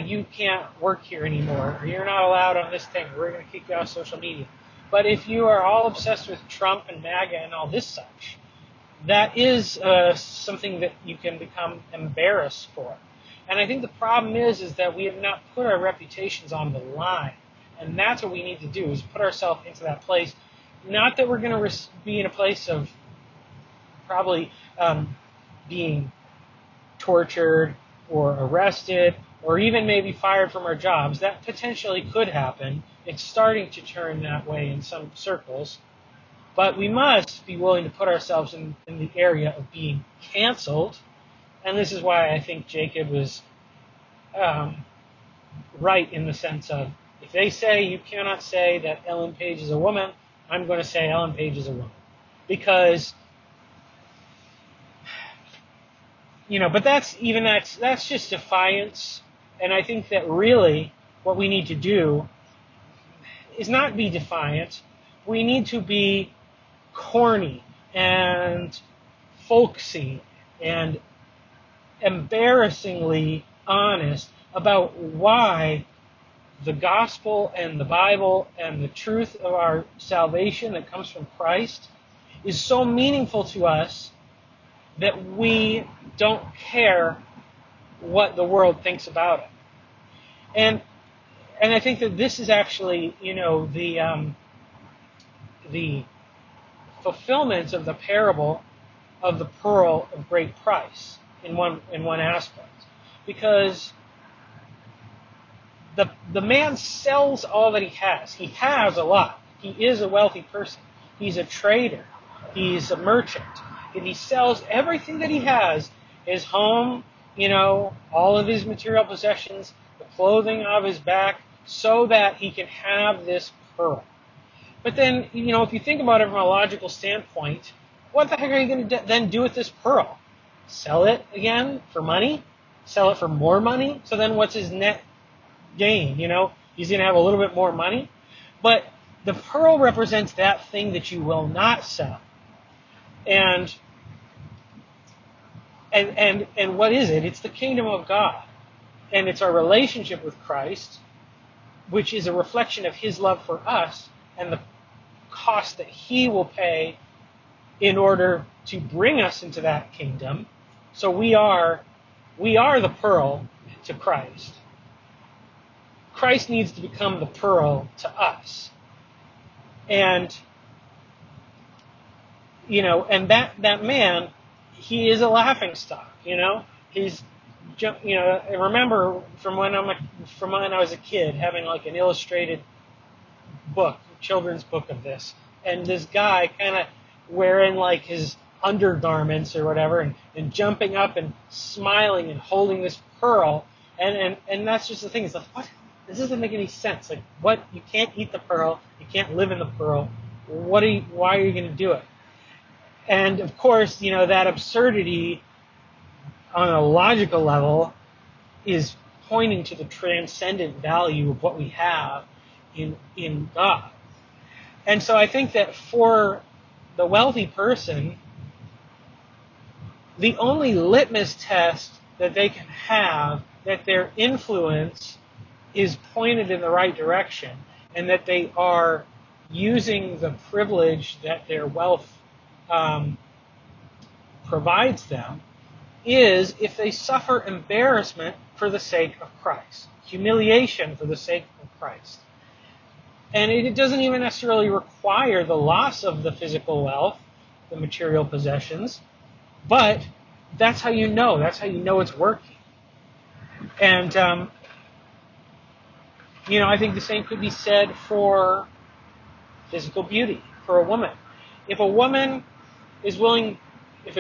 you can't work here anymore, or you're not allowed on this thing, we're going to kick you off social media. But if you are all obsessed with Trump and MAGA and all this such, that is something that you can become embarrassed for. And I think the problem is that we have not put our reputations on the line. And that's what we need to do, is put ourselves into that place. Not that we're going to be in a place of probably being tortured or arrested or even maybe fired from our jobs. That potentially could happen. It's starting to turn that way in some circles. But we must be willing to put ourselves in the area of being canceled. And this is why I think Jacob was right in the sense of, if they say you cannot say that Ellen Page is a woman, I'm going to say Ellen Page is a woman. Because, but that's just defiance. And I think that really what we need to do is not be defiant. We need to be corny and folksy and embarrassingly honest about why the gospel and the Bible and the truth of our salvation that comes from Christ is so meaningful to us that we don't care what the world thinks about it. And I think that this is actually, the fulfillment of the parable of the pearl of great price in one aspect, because the man sells all that he has. He has a lot. He is a wealthy person. He's a trader. He's a merchant. And he sells everything that he has, his home, all of his material possessions, the clothing of his back, so that he can have this pearl. But then, if you think about it from a logical standpoint, what the heck are you going to then do with this pearl? Sell it again for money? Sell it for more money? So then what's his net gain? He's going to have a little bit more money. But the pearl represents that thing that you will not sell. And what is it? It's the kingdom of God. And it's our relationship with Christ, which is a reflection of his love for us and the cost that he will pay in order to bring us into that kingdom. So we are the pearl to Christ. Christ needs to become the pearl to us. And and that man, he is a laughingstock. He's, I remember from when I was a kid having like an illustrated book, children's book of this, and this guy kind of wearing like his undergarments or whatever, and jumping up and smiling and holding this pearl, and that's just the thing. It's like, what? This doesn't make any sense. Like, what? You can't eat the pearl. You can't live in the pearl. Why are you going to do it? And of course, that absurdity on a logical level is pointing to the transcendent value of what we have in God. And so I think that for the wealthy person, the only litmus test that they can have that their influence is pointed in the right direction and that they are using the privilege that their wealth provides them is if they suffer embarrassment for the sake of Christ, humiliation for the sake of Christ. And it doesn't even necessarily require the loss of the physical wealth, the material possessions, but that's how you know. That's how you know it's working. And, I think the same could be said for physical beauty, for a woman. If a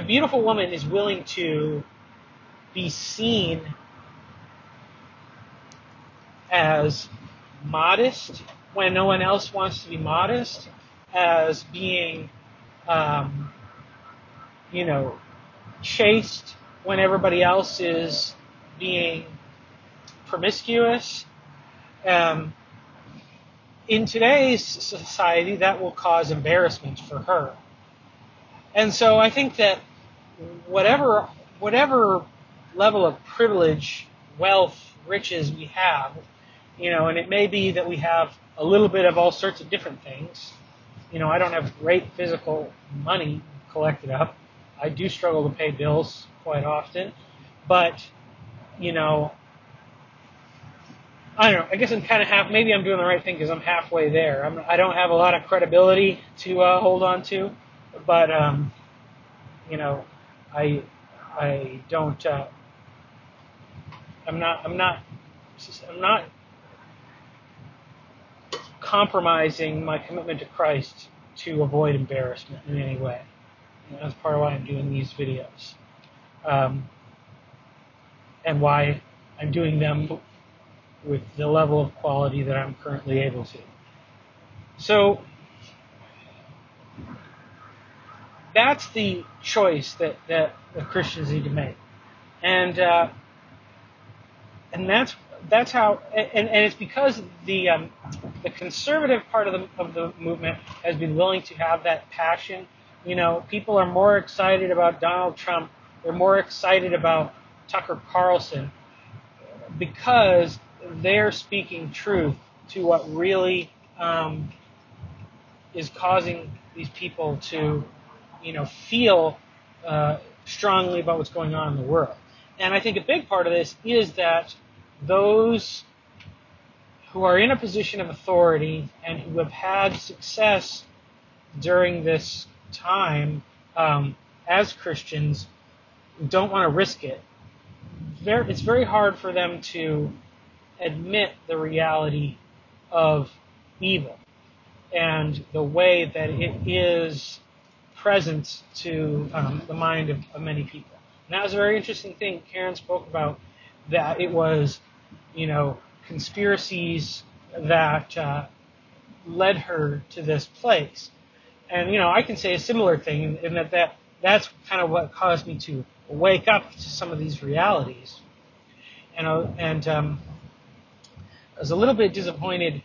beautiful woman is willing to be seen as modest when no one else wants to be modest, as being, chaste when everybody else is being promiscuous, in today's society, that will cause embarrassment for her. And so I think that whatever level of privilege, wealth, riches we have, and it may be that we have a little bit of all sorts of different things. I don't have great physical money collected up. I do struggle to pay bills quite often. But, I don't know. I guess I'm kind of maybe I'm doing the right thing because I'm halfway there. I don't have a lot of credibility to hold on to, but I don't. I'm not compromising my commitment to Christ to avoid embarrassment in any way. That's part of why I'm doing these videos, and why I'm doing them with the level of quality that I'm currently able to. So that's the choice that the Christians need to make, and that's how, and it's because the conservative part of the movement has been willing to have that passion. People are more excited about Donald Trump. They're more excited about Tucker Carlson because they're speaking truth to what really is causing these people to, feel strongly about what's going on in the world. And I think a big part of this is that those who are in a position of authority and who have had success during this time as Christians don't want to risk it. It's very hard for them to admit the reality of evil and the way that it is present to the mind of many people. And that was a very interesting thing. Karen spoke about that it was, conspiracies that led her to this place. And, I can say a similar thing in that's kind of what caused me to wake up to some of these realities. And I was a little bit disappointed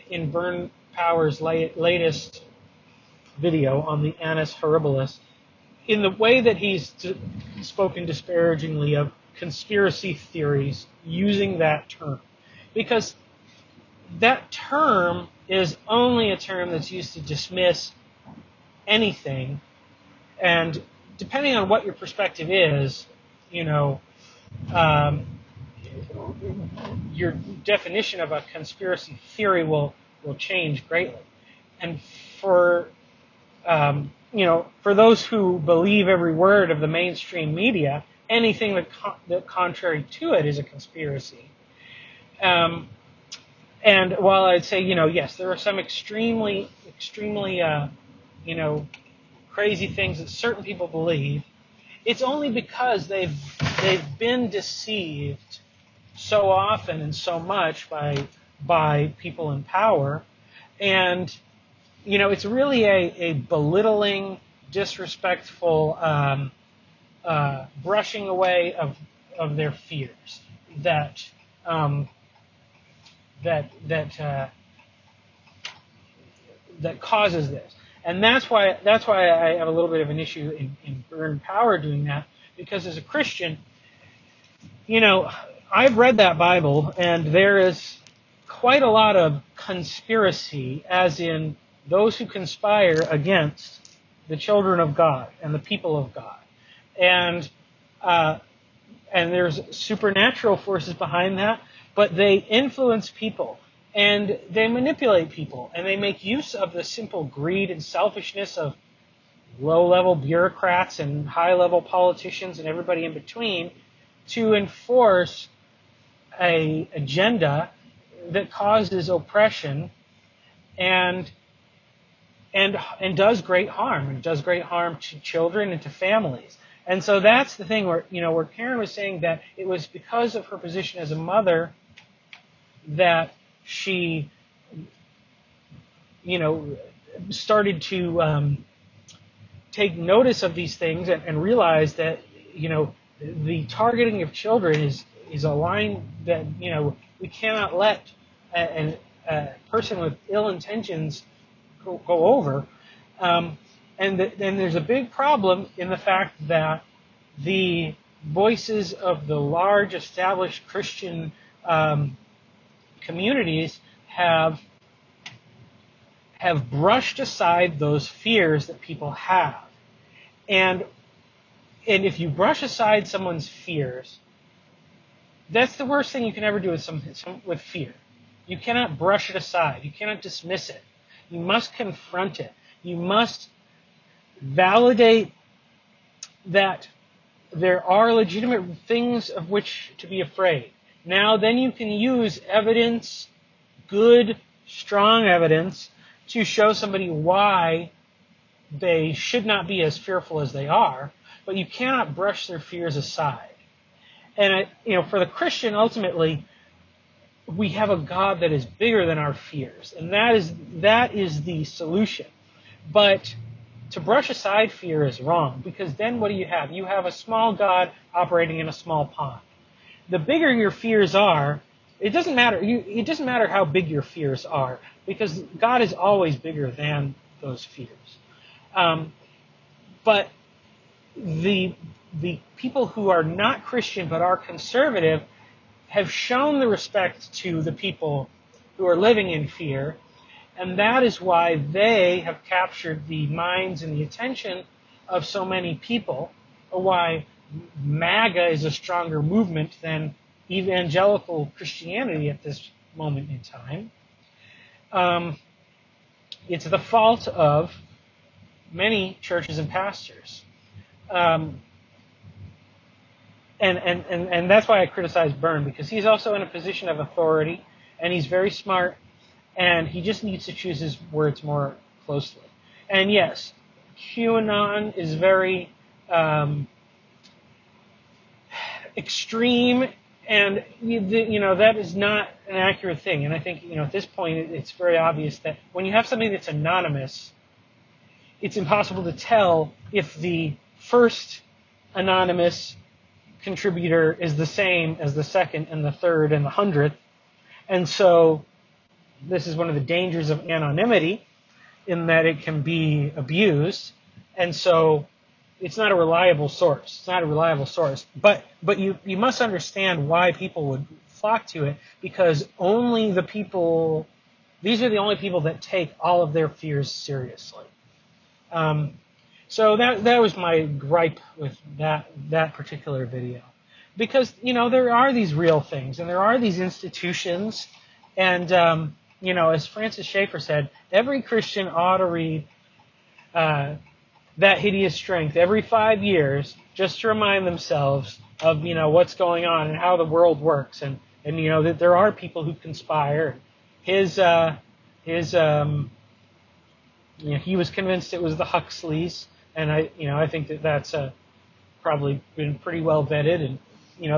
in Vern Power's latest video on the Annus Horribilis in the way that he's spoken disparagingly of conspiracy theories using that term. Because that term is only a term that's used to dismiss anything, and depending on what your perspective is, your definition of a conspiracy theory will change greatly. And for those who believe every word of the mainstream media, anything that contrary to it is a conspiracy. And while I'd say, yes, there are some extremely, crazy things that certain people believe, it's only because they've been deceived so often and so much by people in power. And, it's really a belittling, disrespectful brushing away of their fears that causes this. And that's why I have a little bit of an issue in Vern Power doing that, because as a Christian, I've read that Bible, and there is quite a lot of conspiracy, as in those who conspire against the children of God and the people of God. And there's supernatural forces behind that, but they influence people. And they manipulate people, and they make use of the simple greed and selfishness of low-level bureaucrats and high-level politicians and everybody in between to enforce an agenda that causes oppression and does great harm. It does great harm to children and to families. And so that's the thing where Karen was saying that it was because of her position as a mother that she, started to take notice of these things and realize that, the targeting of children is a line that, we cannot let a person with ill intentions go over. And there's a big problem in the fact that the voices of the large established Christian communities have brushed aside those fears that people have. And if you brush aside someone's fears, that's the worst thing you can ever do with fear. You cannot brush it aside. You cannot dismiss it. You must confront it. You must validate that there are legitimate things of which to be afraid. Now, then you can use evidence, good, strong evidence, to show somebody why they should not be as fearful as they are, but you cannot brush their fears aside. And, for the Christian, ultimately, we have a God that is bigger than our fears, and that is the solution. But to brush aside fear is wrong, because then what do you have? You have a small God operating in a small pond. The bigger your fears are, it doesn't matter. It doesn't matter how big your fears are, because God is always bigger than those fears. But the people who are not Christian but are conservative have shown the respect to the people who are living in fear, and that is why they have captured the minds and the attention of so many people, or why MAGA is a stronger movement than evangelical Christianity at this moment in time. It's the fault of many churches and pastors. And that's why I criticize Byrne, because he's also in a position of authority, and he's very smart, and he just needs to choose his words more closely. And yes, QAnon is very extreme, and that is not an accurate thing. And I think at this point it's very obvious that when you have something that's anonymous, it's impossible to tell if the first anonymous contributor is the same as the second and the third and the 100th. And so this is one of the dangers of anonymity, in that it can be abused. And so it's not a reliable source. It's not a reliable source. But you must understand why people would flock to it, because these are the only people that take all of their fears seriously. So that was my gripe with that particular video, because there are these real things, and there are these institutions, and as Francis Schaeffer said, every Christian ought to read That Hideous Strength every 5 years, just to remind themselves of what's going on and how the world works, and that there are people who conspire. He was convinced it was the Huxleys. And I think that's probably been pretty well vetted. And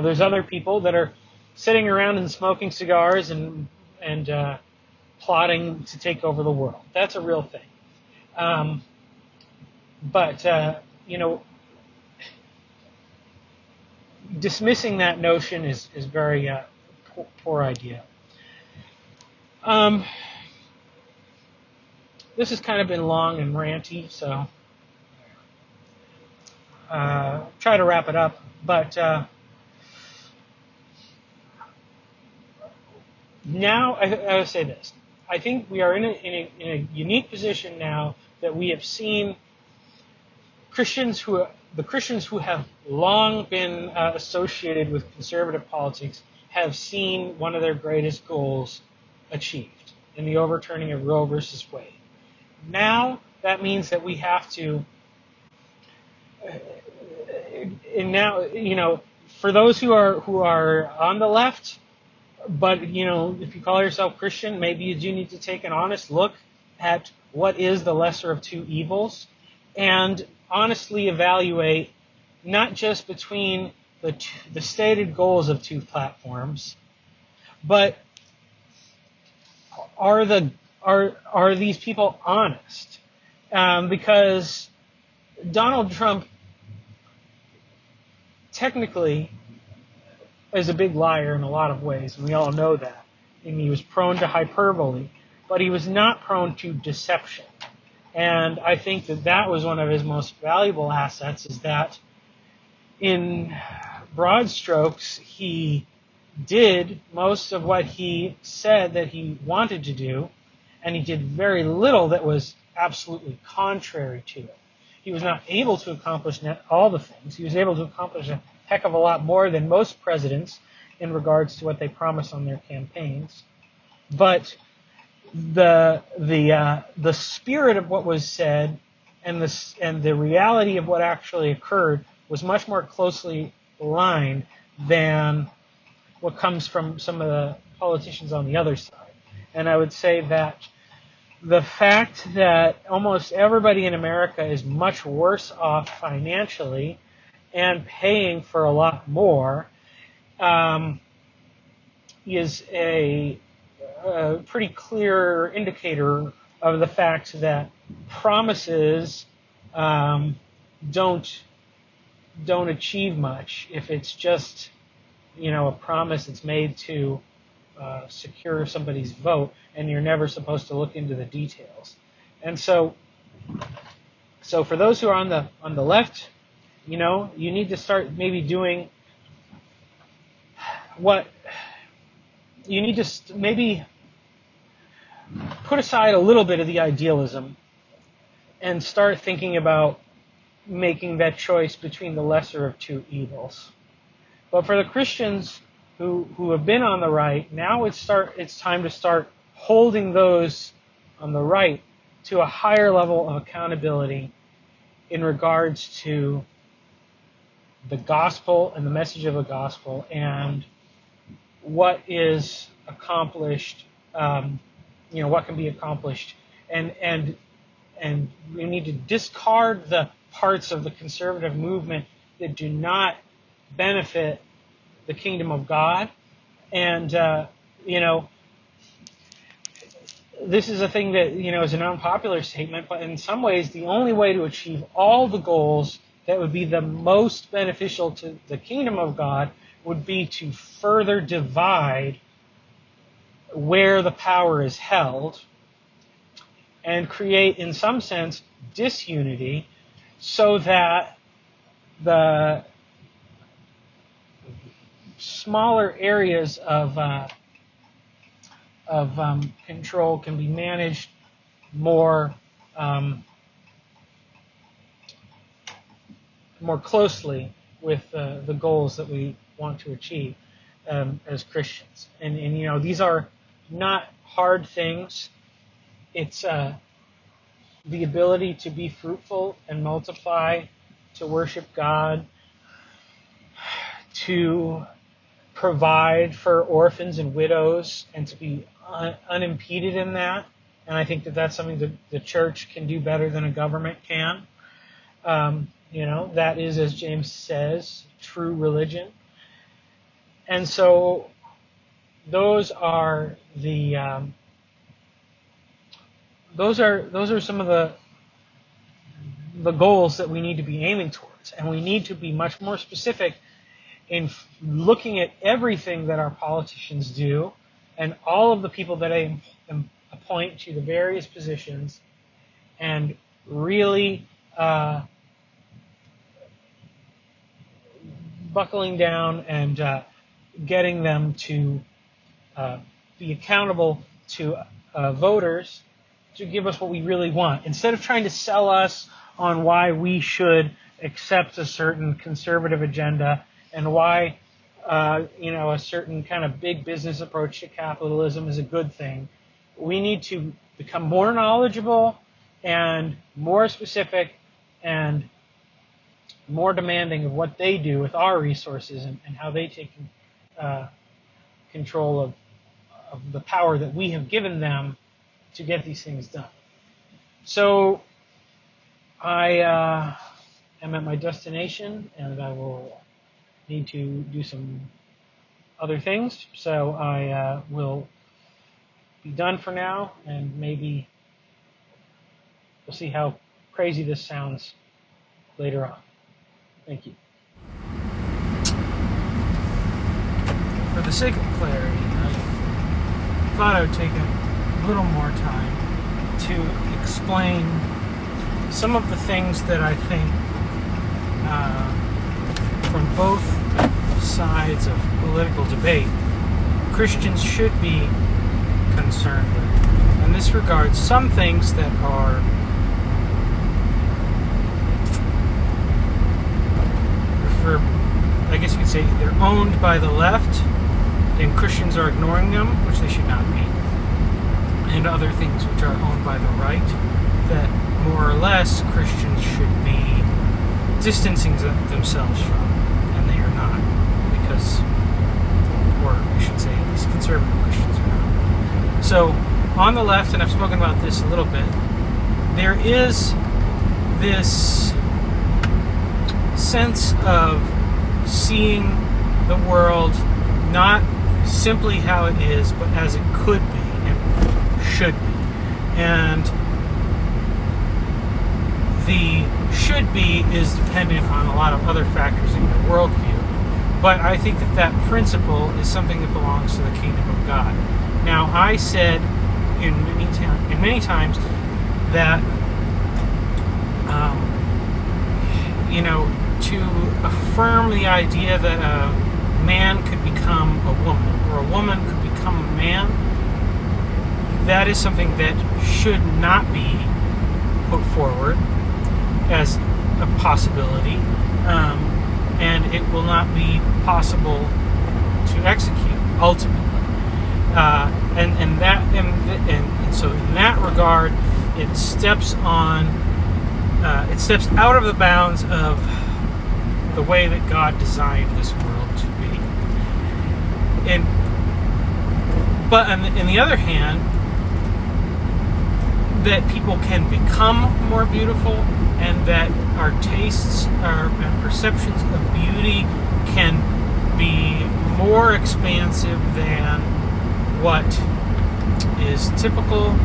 there's other people that are sitting around and smoking cigars and plotting to take over the world. That's a real thing. But dismissing that notion is very poor idea. This has kind of been long and ranty, so try to wrap it up. But now I would say this: I think we are in a unique position now that we have seen the Christians who have long been associated with conservative politics have seen one of their greatest goals achieved in the overturning of Roe versus Wade. Now that means that we have to, and now for those who are on the left, but if you call yourself Christian, maybe you do need to take an honest look at what is the lesser of two evils, and honestly evaluate not just between the stated goals of two platforms, but are these people honest? Because Donald Trump technically is a big liar in a lot of ways, and we all know that. And he was prone to hyperbole, but he was not prone to deception. And I think that was one of his most valuable assets, is that in broad strokes, he did most of what he said that he wanted to do, and he did very little that was absolutely contrary to it. He was not able to accomplish all the things. He was able to accomplish a heck of a lot more than most presidents in regards to what they promise on their campaigns. But the spirit of what was said and the reality of what actually occurred was much more closely aligned than what comes from some of the politicians on the other side. And I would say that the fact that almost everybody in America is much worse off financially and paying for a lot more is a pretty clear indicator of the fact that promises don't achieve much if it's just a promise that's made to secure somebody's vote, and you're never supposed to look into the details. And so for those who are on the left, you need to start maybe doing what you need to maybe put aside a little bit of the idealism and start thinking about making that choice between the lesser of two evils. But for the Christians who have been on the right, now it's time to start holding those on the right to a higher level of accountability in regards to the gospel and the message of the gospel and what is accomplished, what can be accomplished, and we need to discard the parts of the conservative movement that do not benefit the kingdom of God. And this is a thing that is an unpopular statement, but in some ways the only way to achieve all the goals that would be the most beneficial to the kingdom of God would be to further divide where the power is held and create, in some sense, disunity, so that the smaller areas of control can be managed more closely with the goals that we want to achieve as Christians. And these are not hard things. It's the ability to be fruitful and multiply, to worship God, to provide for orphans and widows, and to be unimpeded in that. And I think that that's something that the church can do better than a government can. That is, as James says, true religion. And so those are the those are some of the goals that we need to be aiming towards, and we need to be much more specific in looking at everything that our politicians do and all of the people that I appoint to the various positions, and really buckling down and getting them to be accountable to voters to give us what we really want, instead of trying to sell us on why we should accept a certain conservative agenda and why a certain kind of big business approach to capitalism is a good thing. We need to become more knowledgeable and more specific and more demanding of what they do with our resources and how they take control of the power that we have given them to get these things done. So I am at my destination, and I will need to do some other things. So I will be done for now, and maybe we'll see how crazy this sounds later on. Thank you. For the sake of clarity, I thought I would take a little more time to explain some of the things that I think from both sides of political debate Christians should be concerned with. In this regard, some things that are I guess you could say they're owned by the left and Christians are ignoring them, which they should not be, and other things which are owned by the right that more or less Christians should be distancing themselves from, and they are not, because, or I should say at least conservative Christians are not. So on the left, and I've spoken about this a little bit, there is this sense of seeing the world not simply how it is, but as it could be and should be. And the should be is dependent on a lot of other factors in your worldview. But I think that that principle is something that belongs to the kingdom of God. Now, I said in many times that to affirm the idea that a man could become a woman, or a woman could become a man, that is something that should not be put forward as a possibility, and it will not be possible to execute ultimately. And so in that regard, it steps out of the bounds of the way that God designed this world to be. But on the other hand, that people can become more beautiful, and that our tastes and perceptions of beauty can be more expansive than what is typical.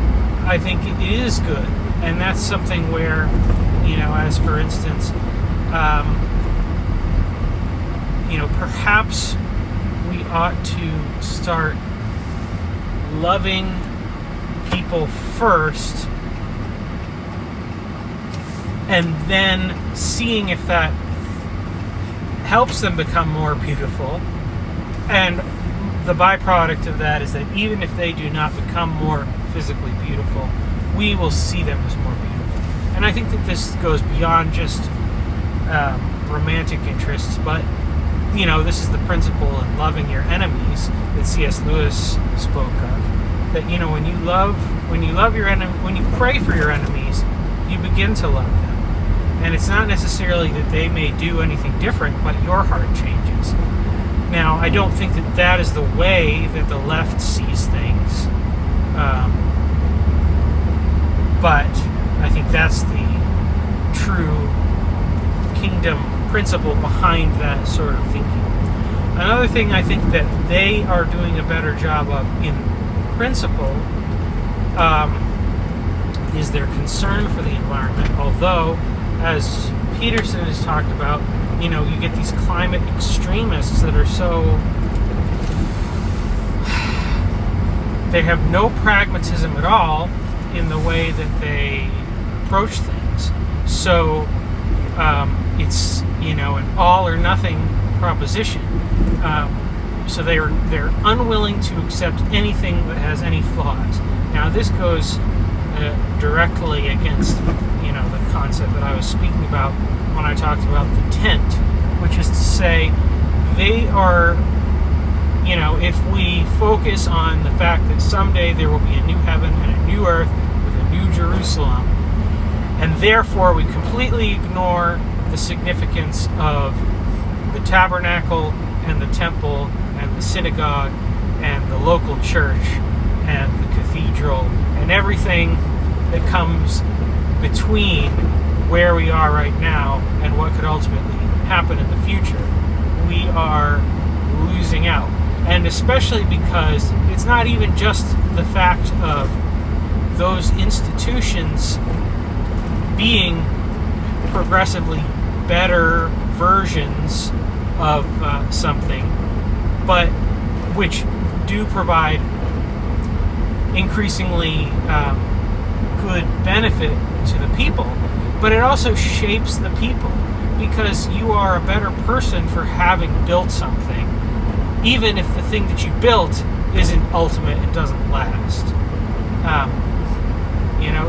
I think it is good, and that's something where, as for instance, perhaps we ought to start loving people first, and then seeing if that helps them become more beautiful. And the byproduct of that is that even if they do not become more physically beautiful, we will see them as more beautiful. And I think that this goes beyond just romantic interests, but this is the principle in loving your enemies that C.S. Lewis spoke of. That when you love your enemy, when you pray for your enemies, you begin to love them. And it's not necessarily that they may do anything different, but your heart changes. Now, I don't think that that is the way that the left sees things, but I think that's the true kingdom principle behind that sort of thinking. Another thing I think that they are doing a better job of in principle is their concern for the environment, although, as Peterson has talked about, you get these climate extremists that are they have no pragmatism at all in the way that they approach things. So it's an all or nothing proposition. So they're unwilling to accept anything that has any flaws. Now this goes directly against the concept that I was speaking about when I talked about the tent, which is to say they are, if we focus on the fact that someday there will be a new heaven and a new earth with a new Jerusalem, and therefore we completely ignore the significance of the tabernacle and the temple and the synagogue and the local church and the cathedral and everything that comes between where we are right now and what could ultimately happen in the future, we are losing out. And especially because it's not even just the fact of those institutions being progressively better versions of something, but which do provide increasingly good benefit to the people, but it also shapes the people, because you are a better person for having built something, even if the thing that you built isn't ultimate and doesn't last.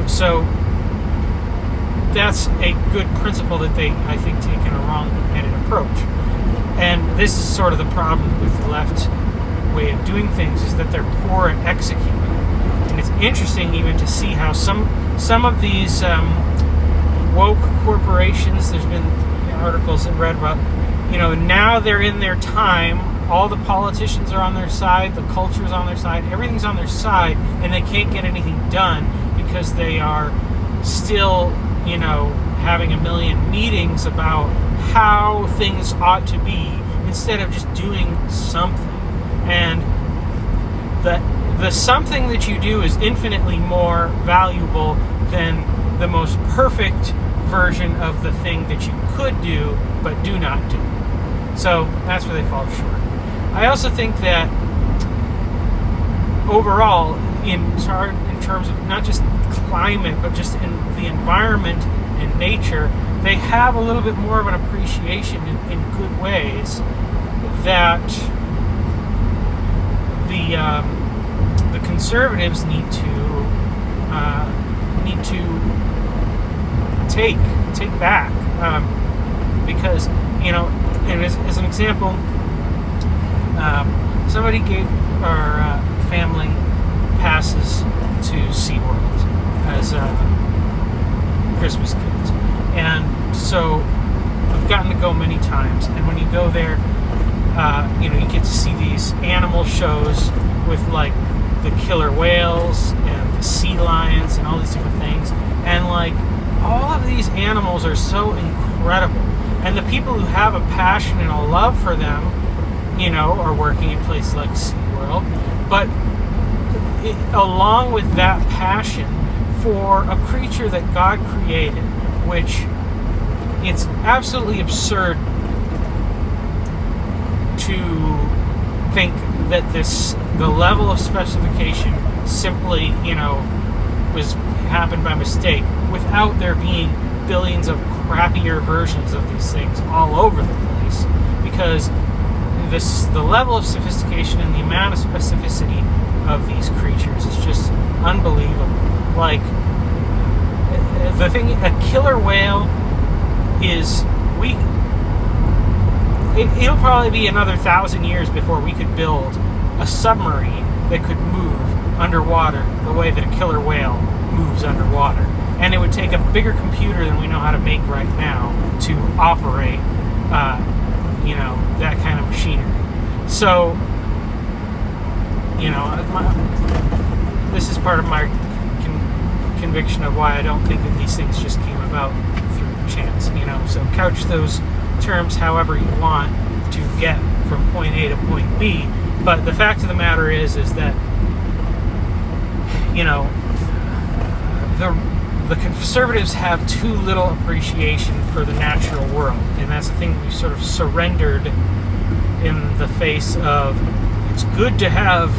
So that's a good principle that they, I think, take in a wrong-headed approach. And this is sort of the problem with the left way of doing things, is that they're poor at executing. And it's interesting even to see how some of these woke corporations, there's been articles that read about, now they're in their time, all the politicians are on their side, the culture's on their side, everything's on their side, and they can't get anything done because they are still, having a million meetings about how things ought to be instead of just doing something. And the something that you do is infinitely more valuable than the most perfect version of the thing that you could do but do not do. So that's where they fall short. I also think that overall, in terms of not just climate, but just in the environment and nature, they have a little bit more of an appreciation in good ways that the conservatives need to take back, because and as an example, somebody gave our family passes to SeaWorld as Christmas gifts. And so I've gotten to go many times. And when you go there, you get to see these animal shows with like the killer whales and the sea lions and all these different things. And like all of these animals are so incredible. And the people who have a passion and a love for them, are working in places like SeaWorld. But along with that passion for a creature that God created, which it's absolutely absurd to think that the level of specification simply, happened by mistake, without there being billions of crappier versions of these things all over the place, because the level of sophistication and the amount of specificity of these creatures is just unbelievable. Like the thing, a killer whale is it'll probably be another 1,000 years before we could build a submarine that could move underwater the way that a killer whale moves underwater. And it would take a bigger computer than we know how to make right now to operate, that kind of machinery. So, this is part of my conviction of why I don't think that these things just came about through chance. So couch those terms however you want to get from point A to point B. But the fact of the matter is that the conservatives have too little appreciation for the natural world, and that's the thing that we sort of surrendered in the face of. It's good to have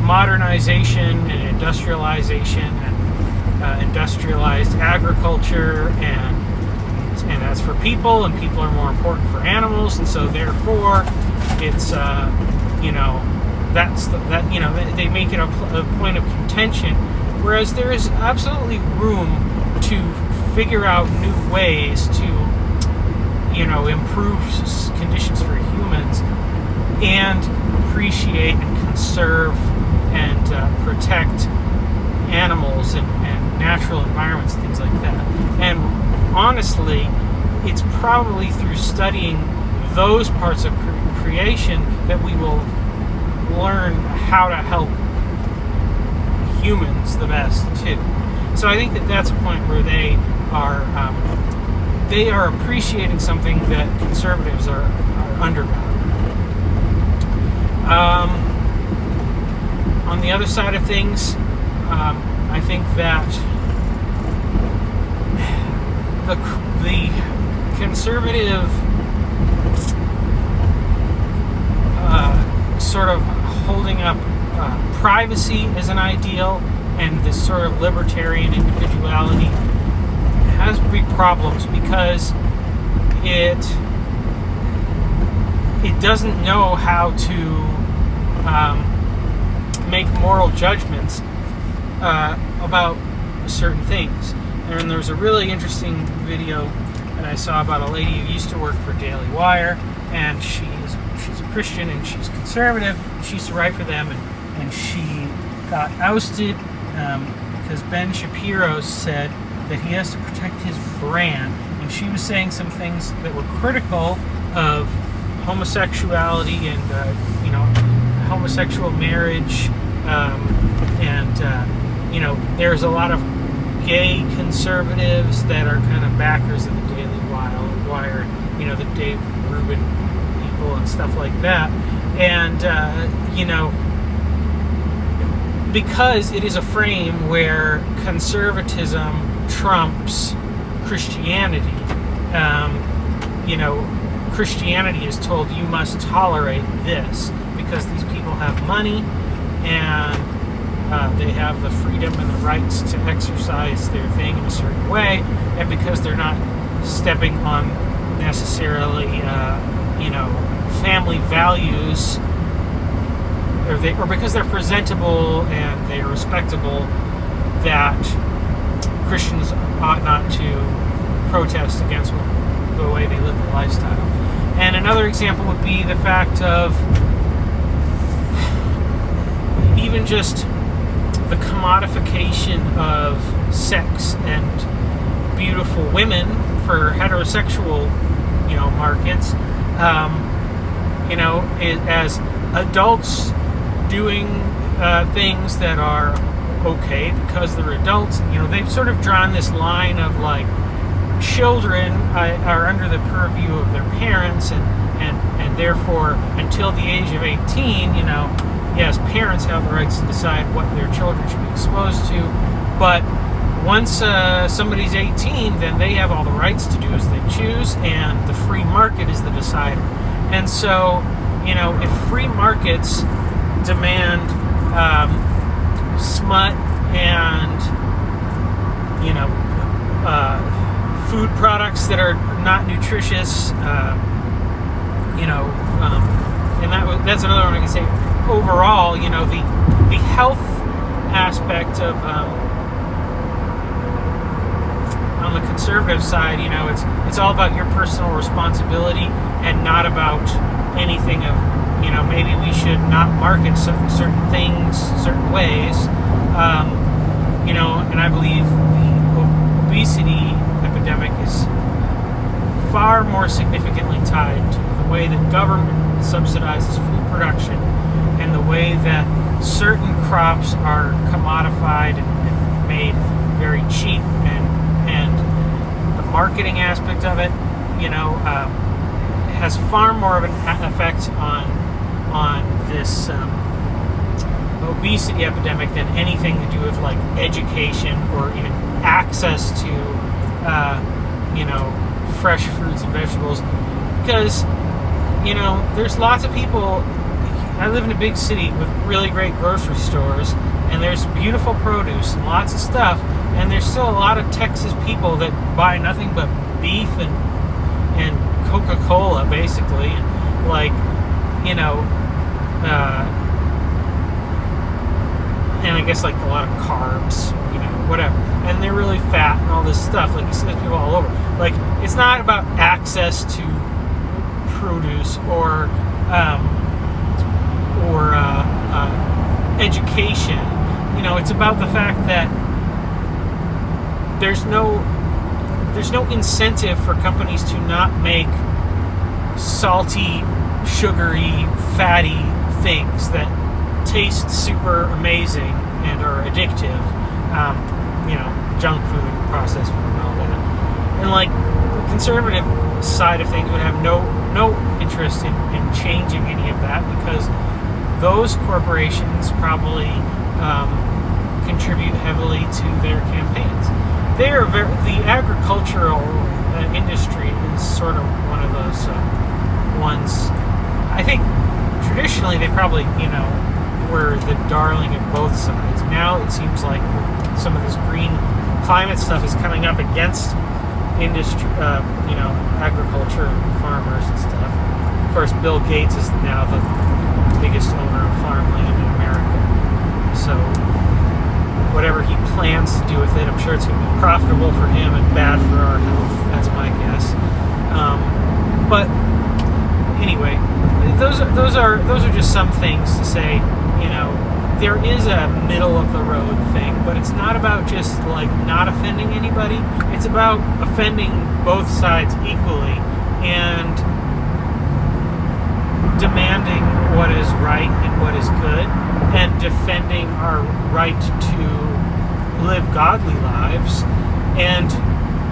modernization and industrialization and industrialized agriculture, and that's for people, and people are more important for animals, and so therefore it's they make it a point of contention. Whereas there is absolutely room to figure out new ways to, improve conditions for humans and appreciate and conserve and protect animals and natural environments, things like that. And honestly, it's probably through studying those parts of creation that we will learn how to help humans the best too. So I think that that's a point where they are appreciating something that conservatives are undervaluing. On the other side of things, I think that the conservative sort of holding up privacy as an ideal and this sort of libertarian individuality has big problems, because it doesn't know how to make moral judgments about certain things. And there's a really interesting video that I saw about a lady who used to work for Daily Wire, and she's a Christian and she's conservative. She used to write for them, and she got ousted because Ben Shapiro said that he has to protect his brand, and she was saying some things that were critical of homosexuality and homosexual marriage, and there's a lot of gay conservatives that are kind of backers of the Daily Wire, the Dave Rubin people and stuff like that, and because it is a frame where conservatism trumps Christianity. Christianity is told you must tolerate this because these people have money and they have the freedom and the rights to exercise their thing in a certain way, and because they're not stepping on necessarily, family values, or because they're presentable and they are respectable, that Christians ought not to protest against the way they live their lifestyle. And another example would be the fact of even just the commodification of sex and beautiful women for heterosexual, markets, as adults doing things that are okay because they're adults. They've sort of drawn this line of like children are under the purview of their parents, and therefore until the age of 18, yes, parents have the rights to decide what their children should be exposed to, but once somebody's 18, then they have all the rights to do as they choose, and the free market is the decider. And so, if free markets demand smut and, food products that are not nutritious, and that's another one I can say. Overall, the health aspect of on the conservative side, it's all about your personal responsibility and not about anything of, maybe we should not market certain things certain ways, and I believe the obesity epidemic is far more significantly tied to the way that government subsidizes food production and the way that certain crops are commodified and made very cheap, and the marketing aspect of it, has far more of an effect on this obesity epidemic than anything to do with like education or even access to fresh fruits and vegetables, because there's lots of people. I live in a big city with really great grocery stores, and there's beautiful produce and lots of stuff, and there's still a lot of Texas people that buy nothing but beef and Coca-Cola, basically, and like, and I guess like a lot of carbs, whatever, and they're really fat and all this stuff. Like, you see those people all over. Like, it's not about access to produce or education. It's about the fact that there's no incentive for companies to not make salty, sugary, fatty things that taste super amazing and are addictive. Junk food, processed food, and all that. And like, the conservative side of things would have no interest in changing any of that, because those corporations probably contribute heavily to their campaigns. The agricultural industry is sort of one of those ones. I think traditionally they probably, were the darling of both sides. Now it seems like some of this green climate stuff is coming up against industry, agriculture and farmers and stuff. Of course, Bill Gates is now the biggest owner of farmland in America. So whatever he plans to do with it, I'm sure it's going to be profitable for him and bad for our health. That's my guess. But anyway, those are just some things to say. There is a middle of the road thing, but it's not about just like not offending anybody. It's about offending both sides equally and demanding what is right and what is good, and defending our right to live godly lives, and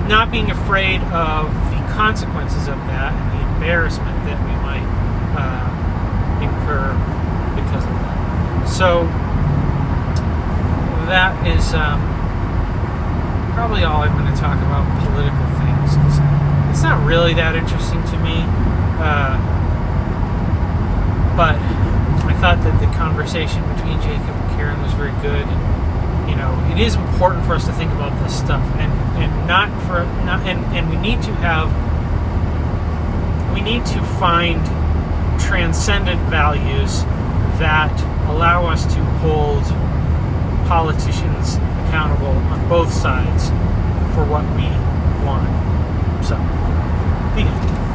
not being afraid of the consequences of that and the embarrassment that we might incur because of that. So that is probably all I'm going to talk about political things, because it's not really that interesting to me. But I thought that the conversation between Jacob and Karen was very good, and it is important for us to think about this stuff, and we need to find transcendent values that allow us to hold politicians accountable on both sides for what we want. So, the end.